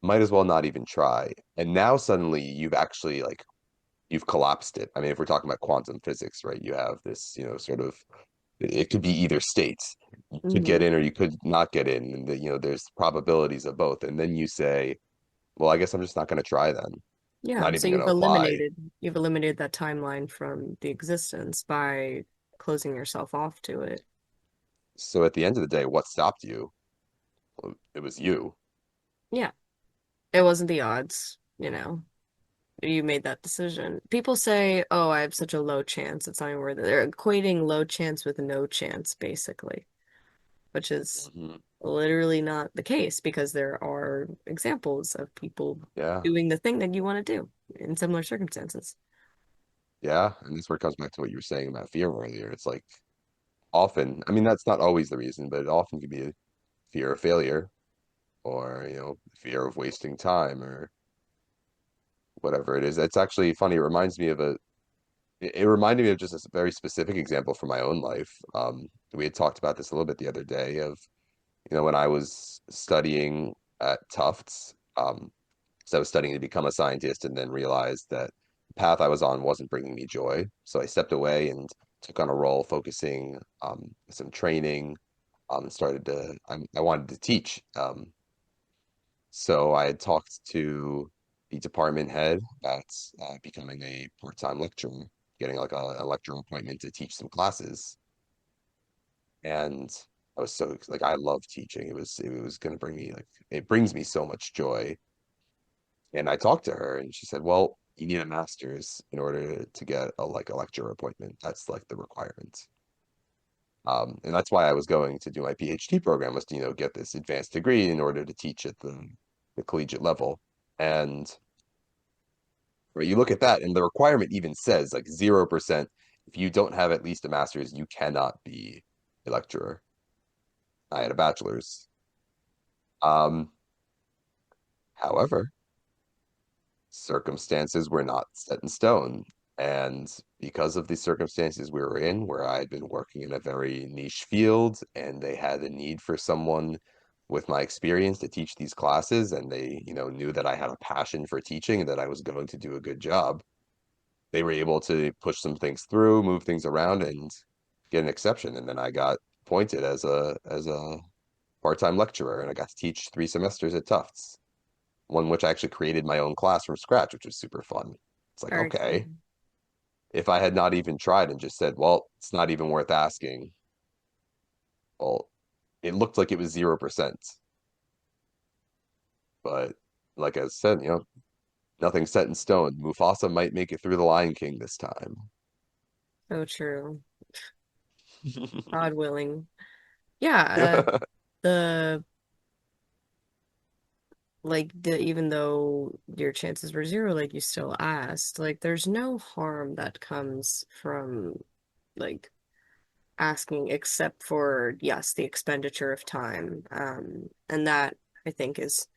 Might as well not even try. And now suddenly you've actually like you've collapsed it. I mean, if we're talking about quantum physics, right? You have this, sort of it could be either states. You could get Mhm. in or you could not get in, and there's probabilities of both. And then you say, well, I guess I'm just not going to try then. Yeah, Not so even going to apply. you've eliminated that timeline from the existence by closing yourself off to it. So at the end of the day, what stopped you? Well, it was you. Yeah, it wasn't the odds, you made that decision. People say, "Oh, I have such a low chance. It's not even worth it." They're equating low chance with no chance, basically, which is Mhm. literally not the case because there are examples of people Yeah, doing the thing that you want to do in similar circumstances. yeah, and this where it comes back to what you were saying about fear earlier. It's like often, I mean, that's not always the reason, but it often can be a fear of failure or fear of wasting time or whatever it is. It's actually funny. It reminds me of it reminded me of just a very specific example from my own life. We had talked about this a little bit the other day of, when I was studying at Tufts. So I was studying to become a scientist and then realized that the path I was on wasn't bringing me joy. So I stepped away and took on a role focusing some training. Started to I wanted to teach. So I had talked to the department head about becoming a part-time lecturer, getting like a lecturer appointment to teach some classes. And I was so like I love teaching. It was going to bring me like it brings me so much joy. And I talked to her and she said, "Well, you need a master's in order to get a lecturer appointment. That's like the requirement." And that's why I was going to do my PhD program was to, get this advanced degree in order to teach at the collegiate level. And right, you look at that, and the requirement even says like 0%. If you don't have at least a master's, you cannot be a lecturer. I had a bachelor's. Um, However, circumstances were not set in stone. And because of the circumstances we were in, where I had been working in a very niche field and they had a need for someone with my experience to teach these classes, and they, knew that I had a passion for teaching and that I was going to do a good job, they were able to push some things through, move things around, and get an exception. And then I got appointed as a part-time lecturer, and I got to teach 3 semesters at Tufts, one which I actually created my own class from scratch, which was super fun. It's like, Very okay, cool. if I had not even tried and just said, well, it's not even worth asking, well, it looked like it was 0%. But like I said, nothing's set in stone. Mufasa might make it through the Lion King this time. So true. God willing. Yeah, the even though your chances were zero, like you still asked. Like there's no harm that comes from like asking except for yes, the expenditure of time. And that I think is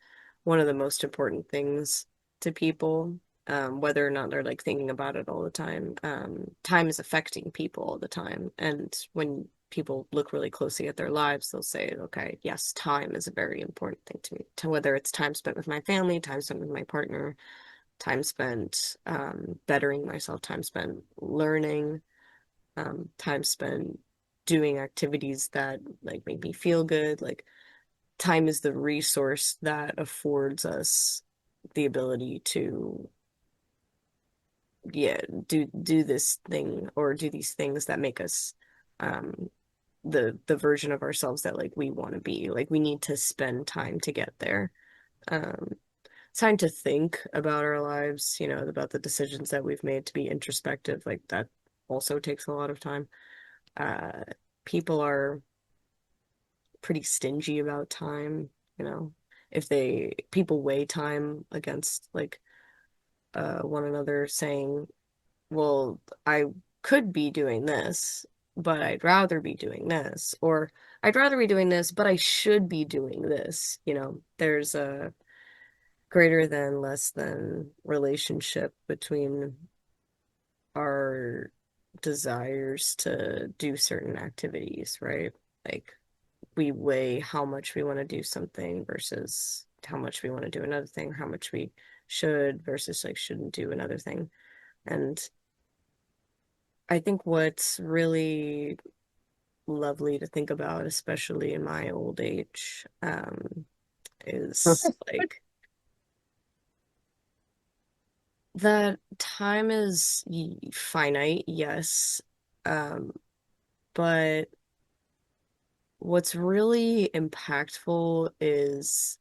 one of the most important things to people, whether or not they're like thinking about it all the time. Time is affecting people all the time. And when people look really closely at their lives, they'll say, okay, yes, time is a very important thing to me. To whether it's time spent with my family, time spent with my partner, time spent bettering myself, time spent learning, time spent doing activities that like make me feel good. Like time is the resource that affords us the ability to yeah do this thing or do these things that make us um the version of ourselves that like we want to be. Like we need to spend time to get there. um Time to think about our lives, about the decisions that we've made, to be introspective. Like that also takes a lot of time. uh People are pretty stingy about time, you know. If they people weigh time against like one another, saying, well, I could be doing this, but I'd rather be doing this, or I'd rather be doing this, but I should be doing this. There's a greater than, less than relationship between our desires to do certain activities, right? Like we weigh how much we want to do something versus how much we want to do another thing, how much we should versus like shouldn't do another thing. And I think what's really lovely to think about, especially in my old age, is like that time is finite, yes. Um, but what's really impactful is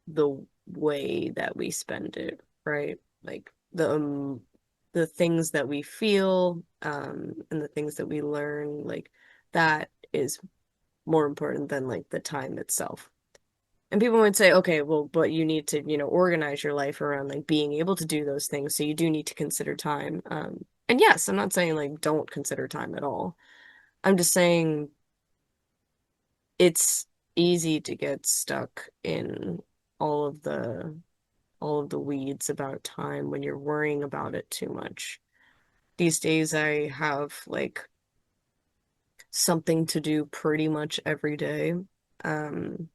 the way that we spend it, right? Like the things that we feel, and the things that we learn, like that is more important than like the time itself. And people would say, okay, well, but you need to, organize your life around like being able to do those things. So you do need to consider time. And yes, I'm not saying like don't consider time at all. I'm just saying it's easy to get stuck in all of the all of the weeds about time when you're worrying about it too much. These days, I have like something to do pretty much every day. Um,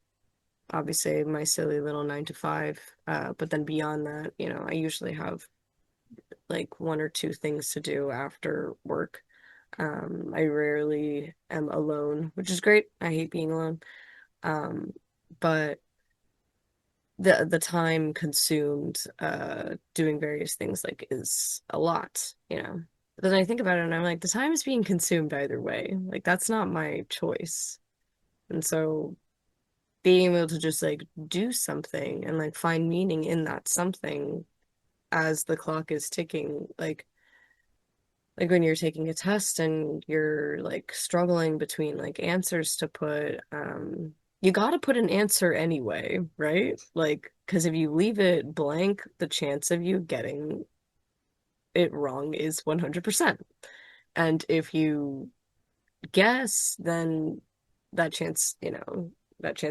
obviously my silly little 9 to 5. But then beyond that, I usually have like one or two things to do after work. I rarely am alone, which is great. I hate being alone. Um, but the time consumed doing various things like is a lot. But then I think about it and I'm like, the time is being consumed either way. Like that's not my choice. And so being able to just like do something and like find meaning in that something as the clock is ticking, like when you're taking a test and you're like struggling between like answers to put, you got to put an answer anyway, right? Like, because if you leave it blank, the chance of you getting it wrong is 100%. And if you guess, then that chance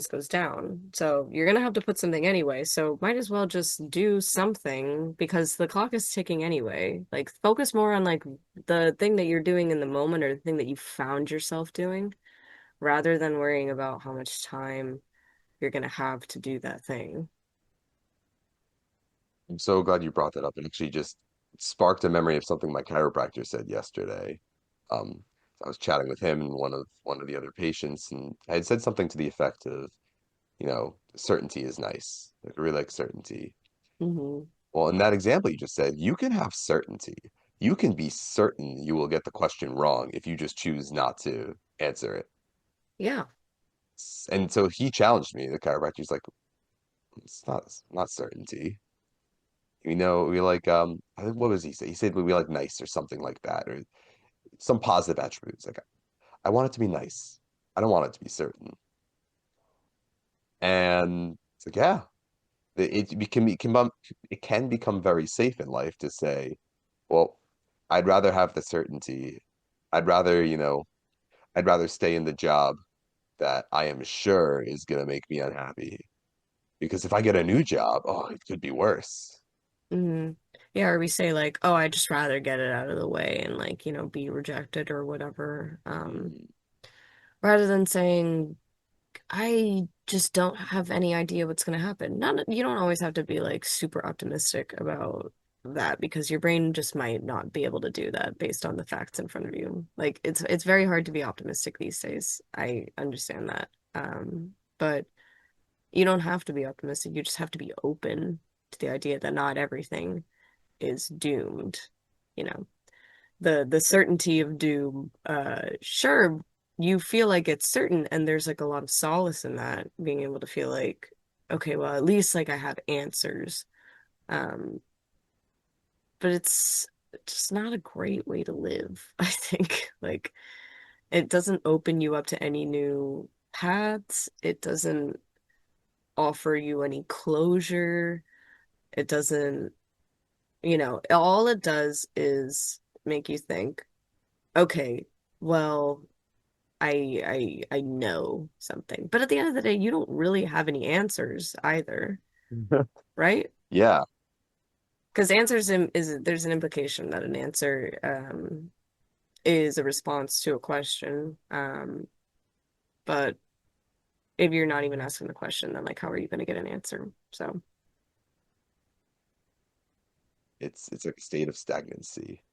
goes down. So you're gonna have to put something anyway. So might as well just do something because the clock is ticking anyway. Like focus more on like the thing that you're doing in the moment or the thing that you found yourself doing rather than worrying about how much time you're gonna have to do that thing. I'm so glad you brought that up. It actually just sparked a memory of something my chiropractor said yesterday. Um, I was chatting with him and one of the other patients, and I had said something to the effect of, certainty is nice. Like, I really like certainty. Hmm. Well, in that example you just said, you can have certainty. You can be certain you will get the question wrong if you just choose not to answer it. Yeah. And so he challenged me, the chiropractor's like, it's not certainty. We like I think what was he say? He said we like nice or something like that, or some positive attributes. Like I want it to be nice. I don't want it to be certain. And it's like, yeah, it can become very safe in life to say, well, I'd rather have the certainty. I'd rather, I'd rather stay in the job that I am sure is gonna make me unhappy. Because if I get a new job, oh, it could be worse. Hmm. Yeah, or we say like, oh, I'd just rather get it out of the way and like, be rejected or whatever. Mhm. Rather than saying I just don't have any idea what's going to happen. Not, you don't always have to be like super optimistic about that because your brain just might not be able to do that based on the facts in front of you. Like it's very hard to be optimistic these days. I understand that. But you don't have to be optimistic. You just have to be open to the idea that not everything is doomed. You know the certainty of doom, sure, you feel like it's certain, and there's like a lot of solace in that, being able to feel like, okay, well, at least like I have answers. Um, but it's just not a great way to live, I think. Like it doesn't open you up to any new paths. It doesn't offer you any closure. It doesn't, all it does is make you think, okay, well, I know something. But at the end of the day, you don't really have any answers either, right? Yeah, Because answers is there's an implication that an answer is a response to a question. But if you're not even asking the question, then like how are you going to get an answer? So it's like a state of stagnancy.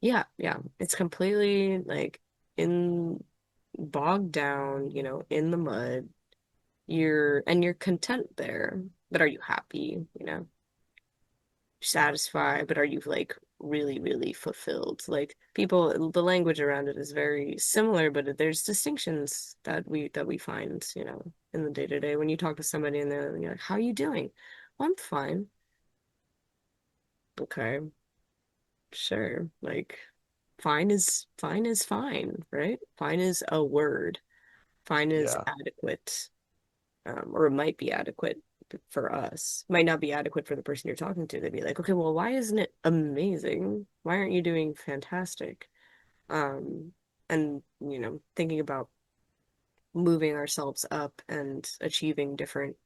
yeah, yeah. It's completely like in bogged down, in the mud. You're content there. But are you happy? Satisfied, but are you like really, really fulfilled? Like people, the language around it is very similar, but there's distinctions that we find, in the day to day. When you talk to somebody and you're like, "How are you doing?" "Well, I'm fine." Okay, sure. Like fine is fine, right? Fine is a word. Fine is Yeah. adequate, or it might be adequate for us. Might not be adequate for the person you're talking to. They'd be like, okay, well, why isn't it amazing? Why aren't you doing fantastic? And thinking about moving ourselves up and achieving different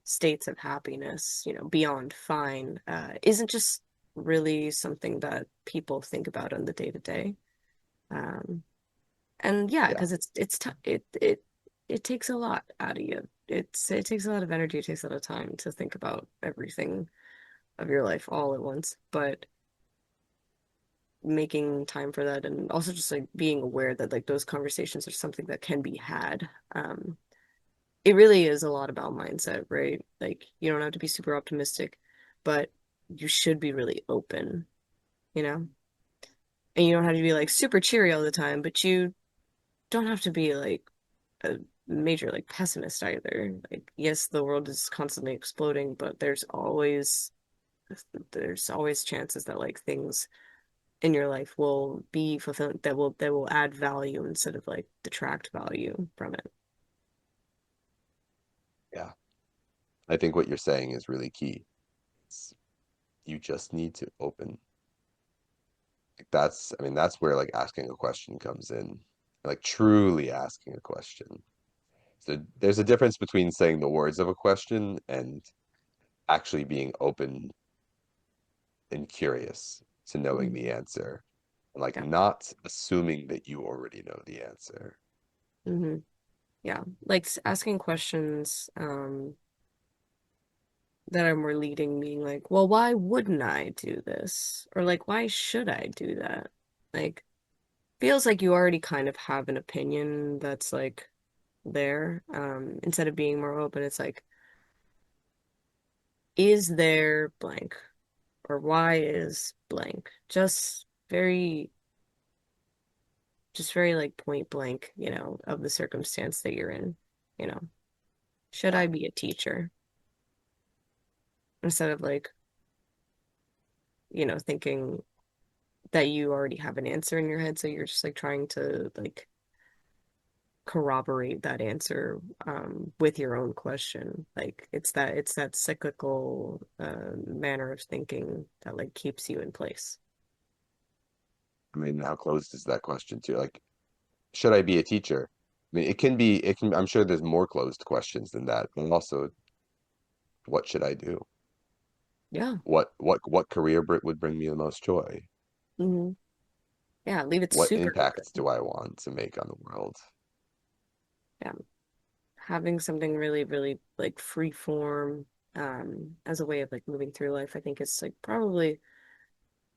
states of happiness, beyond fine, isn't just really something that people think about on the day to day. Um, and yeah, Yeah. because it's t it it takes a lot out of you. It takes a lot of energy, it takes a lot of time to think about everything of your life all at once. But making time for that and also just like being aware that like those conversations are something that can be had. It really is a lot about mindset, right? Like you don't have to be super optimistic, but you should be really open, you know? And you don't have to be like super cheery all the time, but you don't have to be like a major like pessimist either. Like, yes, the world is constantly exploding, but there's always chances that like things in your life will be fulfilling that will add value instead of like detract value from it. Yeah. I think what you're saying is really key. It's, you just need to open. Like that's, I mean, that's where like asking a question comes in, like truly asking a question. So there's a difference between saying the words of a question and actually being open and curious to knowing Mhm. the answer, and like Yeah. not assuming that you already know the answer. Hmm. Yeah. Like asking questions that are more leading, being like, well, why wouldn't I do this? Or like, why should I do that? Like, feels like you already kind of have an opinion that's like there. Instead of being more open, it's like, is there blank? Or why is blank? Just very like point blank, of the circumstance that you're in, you know. Should Yeah. I be a teacher? Instead of like, thinking that you already have an answer in your head, so you're just like trying to like corroborate that answer with your own question. Like it's that cyclical manner of thinking that like keeps you in place. I mean, how closed is that question to? Like, should I be a teacher? I mean, it can, I'm sure there's more closed questions than that, but also, what should I do? Yeah. What career would bring me the most joy? Hmm. Yeah, leave it What super impact open. do I want to make on the world? Yeah. Having something really, really like free form as a way of like moving through life, I think is like probably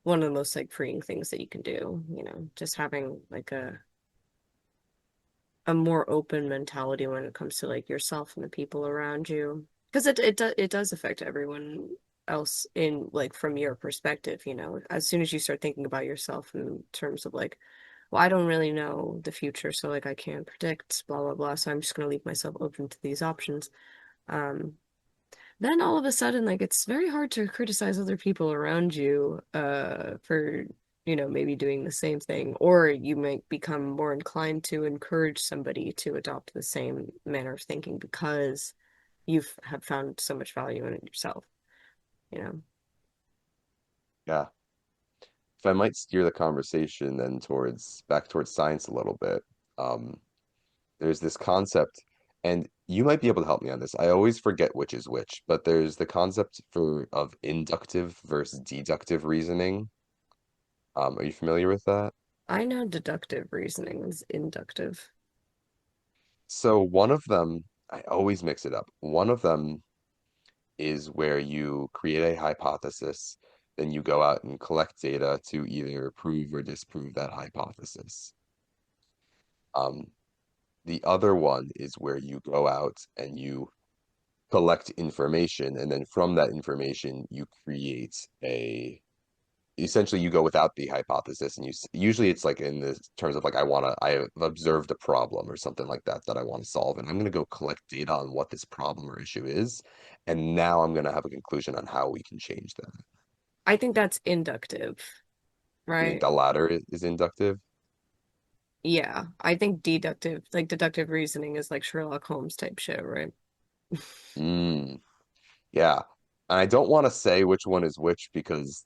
one of the most like freeing things that you can do, just having like a more open mentality when it comes to like yourself and the people around you. Because it does affect everyone else in like from your perspective, as soon as you start thinking about yourself in terms of like, well, I don't really know the future, so like I can't predict, blah blah blah. So I'm just gonna leave myself open to these options. Um, then all of a sudden, like it's very hard to criticize other people around you for, maybe doing the same thing, or you might become more inclined to encourage somebody to adopt the same manner of thinking because have found so much value in it yourself, you know. Yeah. If I might steer the conversation then towards back towards science a little bit, um, there's this concept, and you might be able to help me on this. I always forget which is which, but there's the concept of inductive versus deductive reasoning. Are you familiar with that? I know deductive reasoning is inductive. So one of them, I always mix it up. One of them is where you create a hypothesis, then you go out and collect data to either prove or disprove that hypothesis. Um, the other one is where you go out and you collect information, and then from that information, you create a essentially you go without the hypothesis, and usually it's like in the terms of like I've observed a problem or something like that that I want to solve, and I'm going to go collect data on what this problem or issue is, and now I'm going to have a conclusion on how we can change that. I think that's inductive, You think right? the latter is inductive? Yeah, I think deductive reasoning is like Sherlock Holmes type shit, right? Mm, yeah. And I don't want to say which one is which because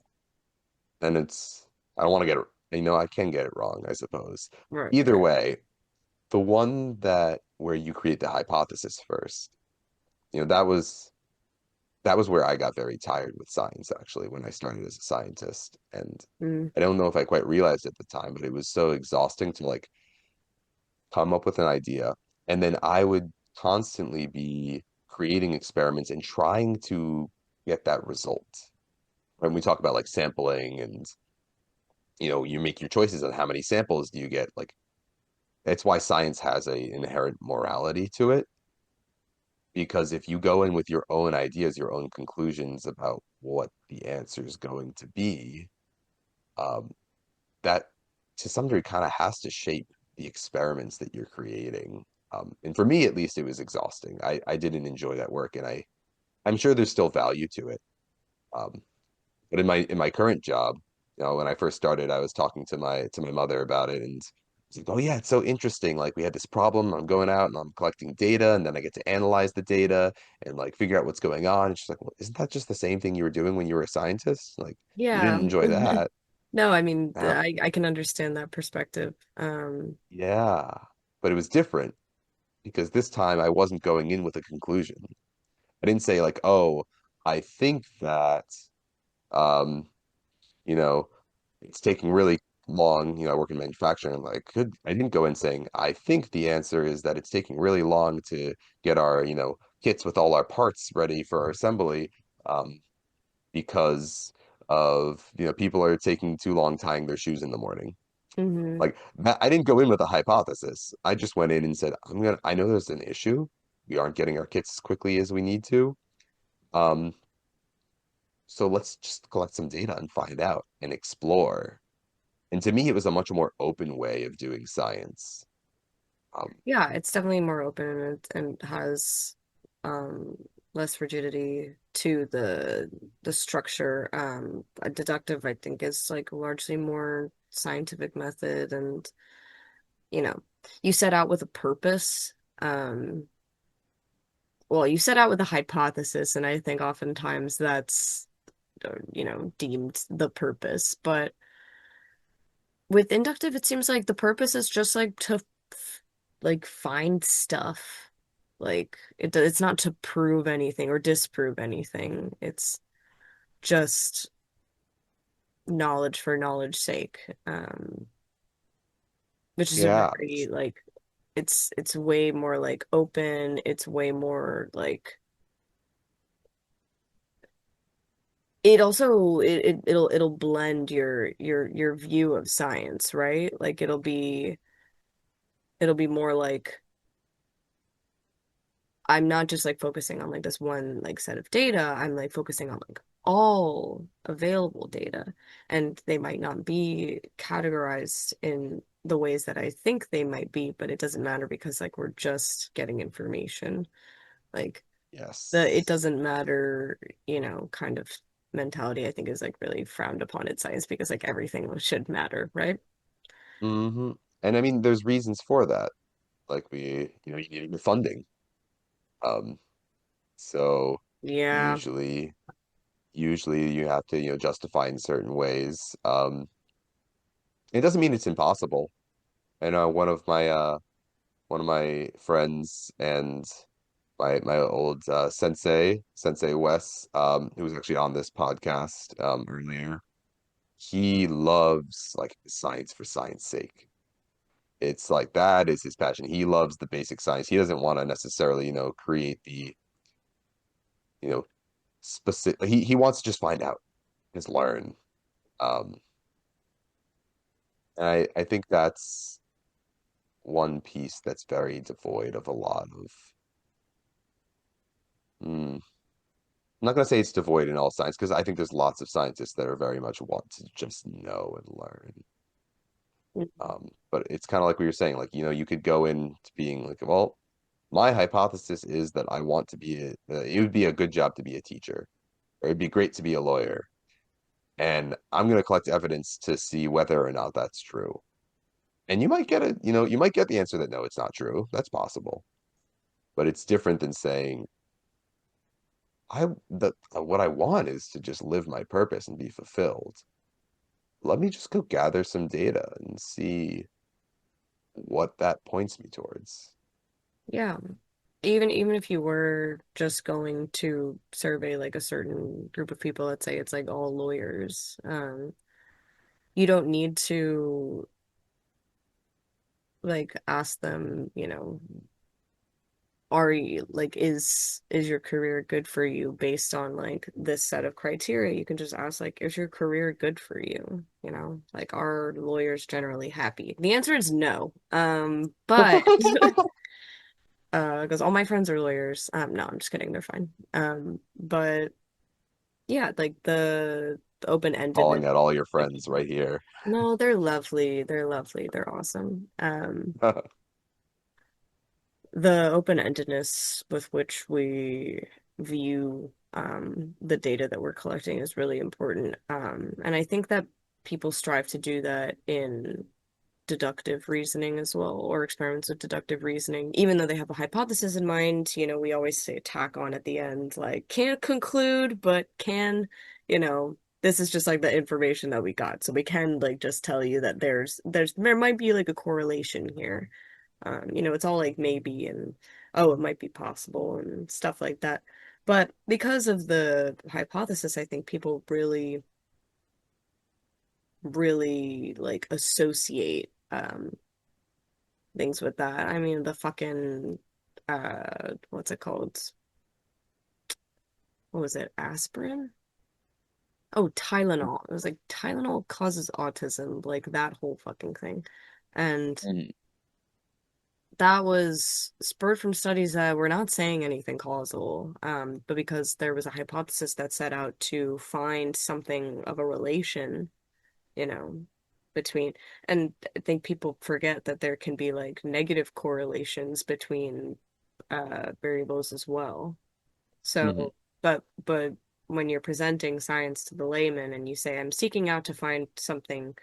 then I don't want to get it, I can get it wrong, I suppose. Right, Either right. way, the one that where you create the hypothesis first, that was where I got very tired with science actually when I started as a scientist. And Mm, I don't know if I quite realized at the time, but it was so exhausting to like come up with an idea, And then I would constantly be creating experiments and trying to get that result. When we talk about like sampling and you make your choices on how many samples do you get, like that's why science has a inherent morality to it. Because if you go in with your own ideas, your own conclusions about what the answer is going to be, um, that to some degree kind of has to shape the experiments that you're creating. And for me, at least, it was exhausting. I didn't enjoy that work, and I'm sure there's still value to it. Um, but in my current job, when I first started, I was talking to my mother about it, and she's like, "Oh yeah, it's so interesting. Like we had this problem. I'm going out and I'm collecting data, and then I get to analyze the data and like figure out what's going on." And she's like, "Well, isn't that just the same thing you were doing when you were a scientist? Like you Yeah. didn't enjoy that." No, I mean, Now, I can understand that perspective. yeah, but it was different because this time I wasn't going in with a conclusion. I didn't say like, "Oh, I think that." Um, you know, it's taking really long. I work in manufacturing. I didn't go in saying, I think the answer is that it's taking really long to get our, kits with all our parts ready for our assembly, um, because of, people are taking too long tying their shoes in the morning. Mhm. Like that, I didn't go in with a hypothesis. I just went in and said, I know there's an issue. We aren't getting our kits as quickly as we need to. Um, so let's just collect some data and find out and explore. And to me, it was a much more open way of doing science. Um, Yeah, it's definitely more open and has um less rigidity to the structure. A deductive, I think, is like largely more scientific method and you know, you set out with a purpose. Well, you set out with a hypothesis, and I think oftentimes that's deemed the purpose. But with inductive, it seems like the purpose is just like to like find stuff. Like it's not to prove anything or disprove anything. It's just knowledge for knowledge's sake. Which is a yeah, very like it's way more like open. It's way more like it also it'll blend your view of science, right? Like it'll be more like I'm not just like focusing on like this one like set of data. I'm like focusing on like all available data. And they might not be categorized in the ways that I think they might be, but it doesn't matter because like we're just getting information. Like it yes. doesn't matter, kind of mentality I think is like really frowned upon in science because like everything should matter, right? hmm And I mean, there's reasons for that. Like you need the funding. Um, so Yeah. usually, usually you have to, justify in certain ways. It doesn't mean it's impossible. I know one of my friends and my old Sensei Wes, who was actually on this podcast earlier. He loves like science for science sake. It's like that is his passion. He loves the basic science. He doesn't want to necessarily, create the, you know, specific. He wants to just find out, just learn. Um, and I think that's one piece that's very devoid of a lot of. I'm not gonna say it's devoid in all science because I think there's lots of scientists that are very much want to just know and learn. But it's kind of like we were saying, like, you could go into being like, well, my hypothesis is that I want to be it would be a good job to be a teacher, or it'd be great to be a lawyer. And I'm going to collect evidence to see whether or not that's true. And you might get it, you might get the answer that no, it's not true. That's possible. But it's different than saying, what I want is to just live my purpose and be fulfilled. Let me just go gather some data and see what that points me towards. Yeah. Even if you were just going to survey like a certain group of people, let's say it's like all lawyers, you don't need to like ask them, are you like is your career good for you based on like this set of criteria? You can just ask like, is your career good for you? You know, like are lawyers generally happy? The answer is no. But because all my friends are lawyers. No, I'm just kidding, they're fine. But yeah, like the open-endedness. Calling out all your Like, friends right here. no, they're lovely. They're lovely. They're awesome. The open-endedness with which we view the data that we're collecting is really important. And I think that people strive to do that in deductive reasoning as well, or experiments with deductive reasoning. Even though they have a hypothesis in mind, we always say tack on at the end, like, can't conclude, but can, this is just like the information that we got. So we can like just tell you that there might be like a correlation here. It's all like maybe and oh, it might be possible and stuff like that. But because of the hypothesis, I think people really, really like associate things with that. I mean, the fucking what's it called? What was it? Aspirin? Oh, Tylenol. It was like Tylenol causes autism, like that whole fucking thing. And Mm. that was spurred from studies that were not saying anything causal, but because there was a hypothesis that set out to find something of a relation, you know, between, and I think people forget that there can be like negative correlations between variables as well. Hmm. So, but when you're presenting science to the layman and you say, I'm seeking out to find something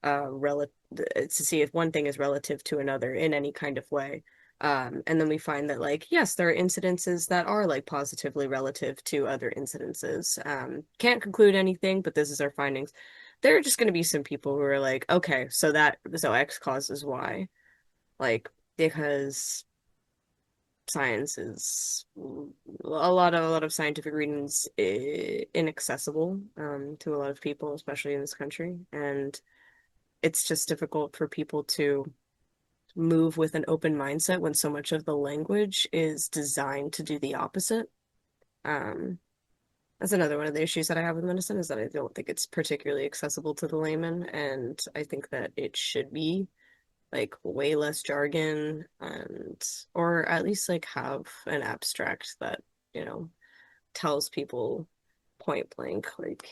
relative to see if one thing is relative to another in any kind of way. And then we find that like, yes, there are incidences that are like positively relative to other incidences. Can't conclude anything, but this is our findings. There are just going to be some people who are like, okay, so X causes Y, like because science is a lot of scientific readings inaccessible to a lot of people, especially in this country, and it's just difficult for people to move with an open mindset when so much of the language is designed to do the opposite. Um, that's another one of the issues that I have with medicine is that I don't think it's particularly accessible to the layman, and I think that it should be like way less jargon and or at least like have an abstract that, you know, tells people point blank, like,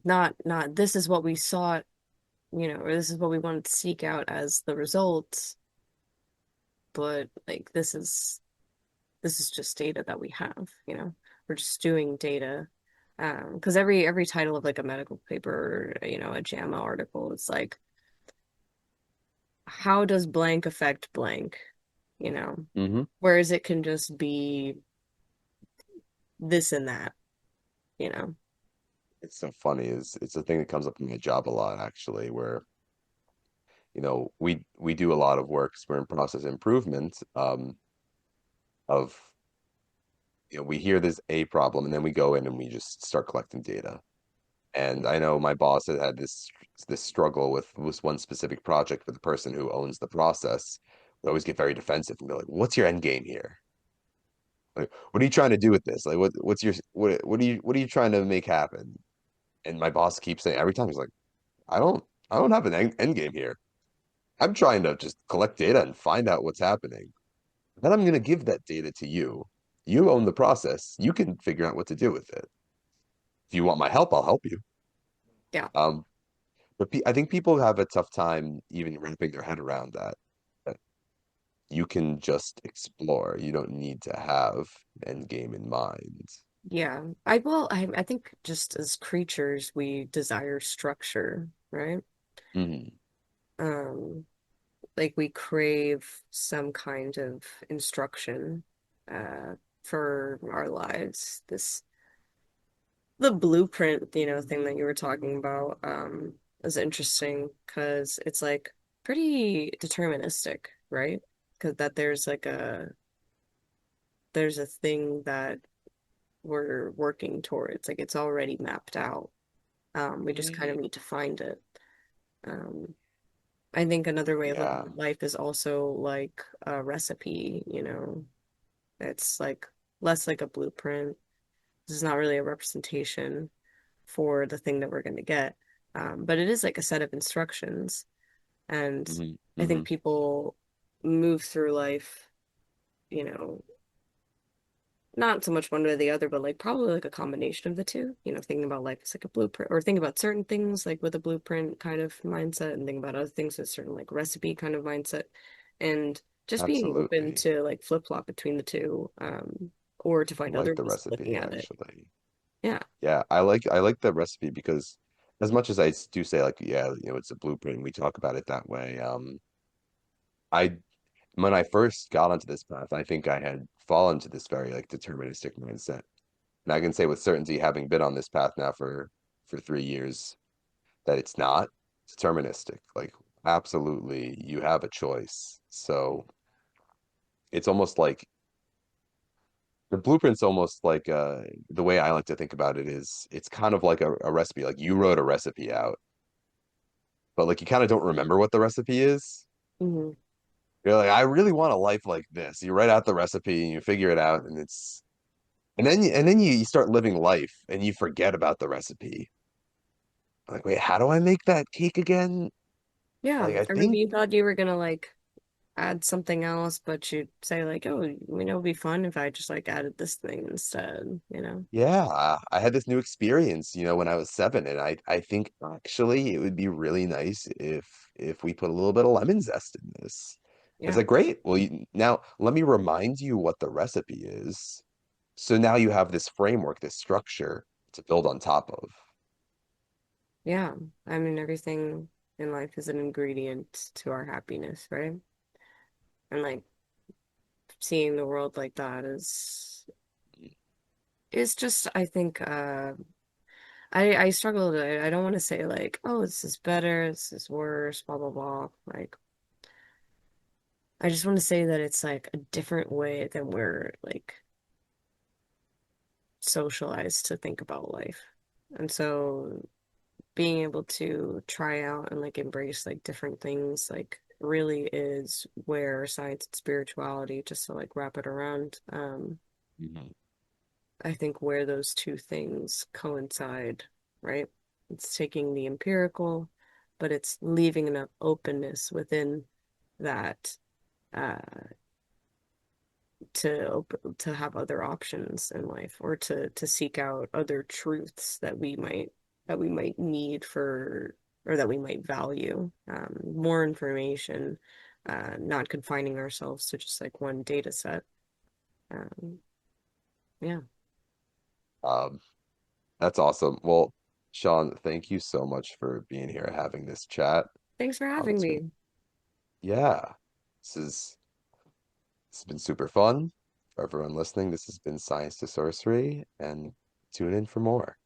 not this is what we sought, or this is what we wanted to seek out as the result, but like this is just data that we have, we're just doing data. Because every title of like a medical paper or, a JAMA article, it's like, how does blank affect blank, you know? Hmm. Whereas it can just be this and that, you know? It's so funny. Is it's a thing that comes up in my job a lot, actually, where we do a lot of work 'cause we're in process improvement of we hear there's a problem and then we go in and we just start collecting data. And I know my boss had had this struggle with this one specific project with the person who owns the process. Would always get very defensive and be like, "What's your end game here? Like, what are you trying to do with this? Like, what are you trying to make happen?" And my boss keeps saying every time he's like, "I don't have an end game here. I'm trying to just collect data and find out what's happening. Then I'm going to give that data to you. You own the process. You can figure out what to do with it. If you want my help, I'll help you." Yeah. Um, but I think people have a tough time even wrapping their head around that you can just explore. You don't need to have an end game in mind. Yeah. I think just as creatures we desire structure, right? Hmm. Um, like we crave some kind of instruction uh for our lives. The blueprint, thing that you were talking about, is interesting because it's like pretty deterministic, right? Because that there's a thing that we're working towards. Like it's already mapped out. We just kind of need to find it. Um, I think another way of looking Yeah. at life is also like a recipe, it's like less like a blueprint. This is not really a representation for the thing that we're going to get. But it is like a set of instructions. And Hmm. I Hmm. think people move through life, you know, not so much one or the other, but like probably like a combination of the two, thinking about life as like a blueprint or thinking about certain things like with a blueprint kind of mindset and thinking about other things with a certain like recipe kind of mindset. And just being open Absolutely. to like flip-flop between the two, or to I find like other the ways of looking recipe at it. actually. Yeah. Yeah, I like the recipe because as much as do say like, yeah, it's a blueprint, we talk about it that way. I when I first got onto this path, I think I had fallen to this very like deterministic mindset. And I can say with certainty, having been on this path now for 3 years, that it's not deterministic. Like absolutely, you have a choice. So it's almost like the blueprint's almost like the way I like to think about it is it's kind of like a recipe. Like you wrote a recipe out, but like you kind of don't remember what the recipe is. Hmm. You're like, I really want a life like this. You write out the recipe and you figure it out, and it's and then you start living life and you forget about the recipe. Like, wait, how do I make that cake again? Yeah. Like, I Or maybe think, you thought you were gonna like add something else, but you'd say like, oh, it'd be fun if I just like added this thing instead. yeah, I had this new experience, when I was 7, and I think actually it would be really nice if we put a little bit of lemon zest in this. It's Yeah. like, great. Well, now let me remind you what the recipe is. So now you have this framework, this structure to build on top of. Yeah. I mean, everything in life is an ingredient to our happiness, right? And like seeing the world like that is just, I think, I struggle to, I don't want to say like, oh, this is better, this is worse, blah, blah, blah. Like, I just want to say that it's like a different way than we're like socialized to think about life. And so being able to try out and like embrace like different things like really is where science and spirituality, just to like wrap it around, Mhm. I think where those two things coincide, right? It's taking the empirical, but it's leaving enough openness within that, uh to have other options in life, or to seek out other truths that we might need for, or that we might value, more information, not confining ourselves to just like one data set. um, yeah. Um, that's awesome. Well, Sean, thank you so much for being here, having this chat. Thanks for having It's been, me. yeah, this is this has been super fun. For everyone listening, this has been Science to Sorcery, and tune in for more.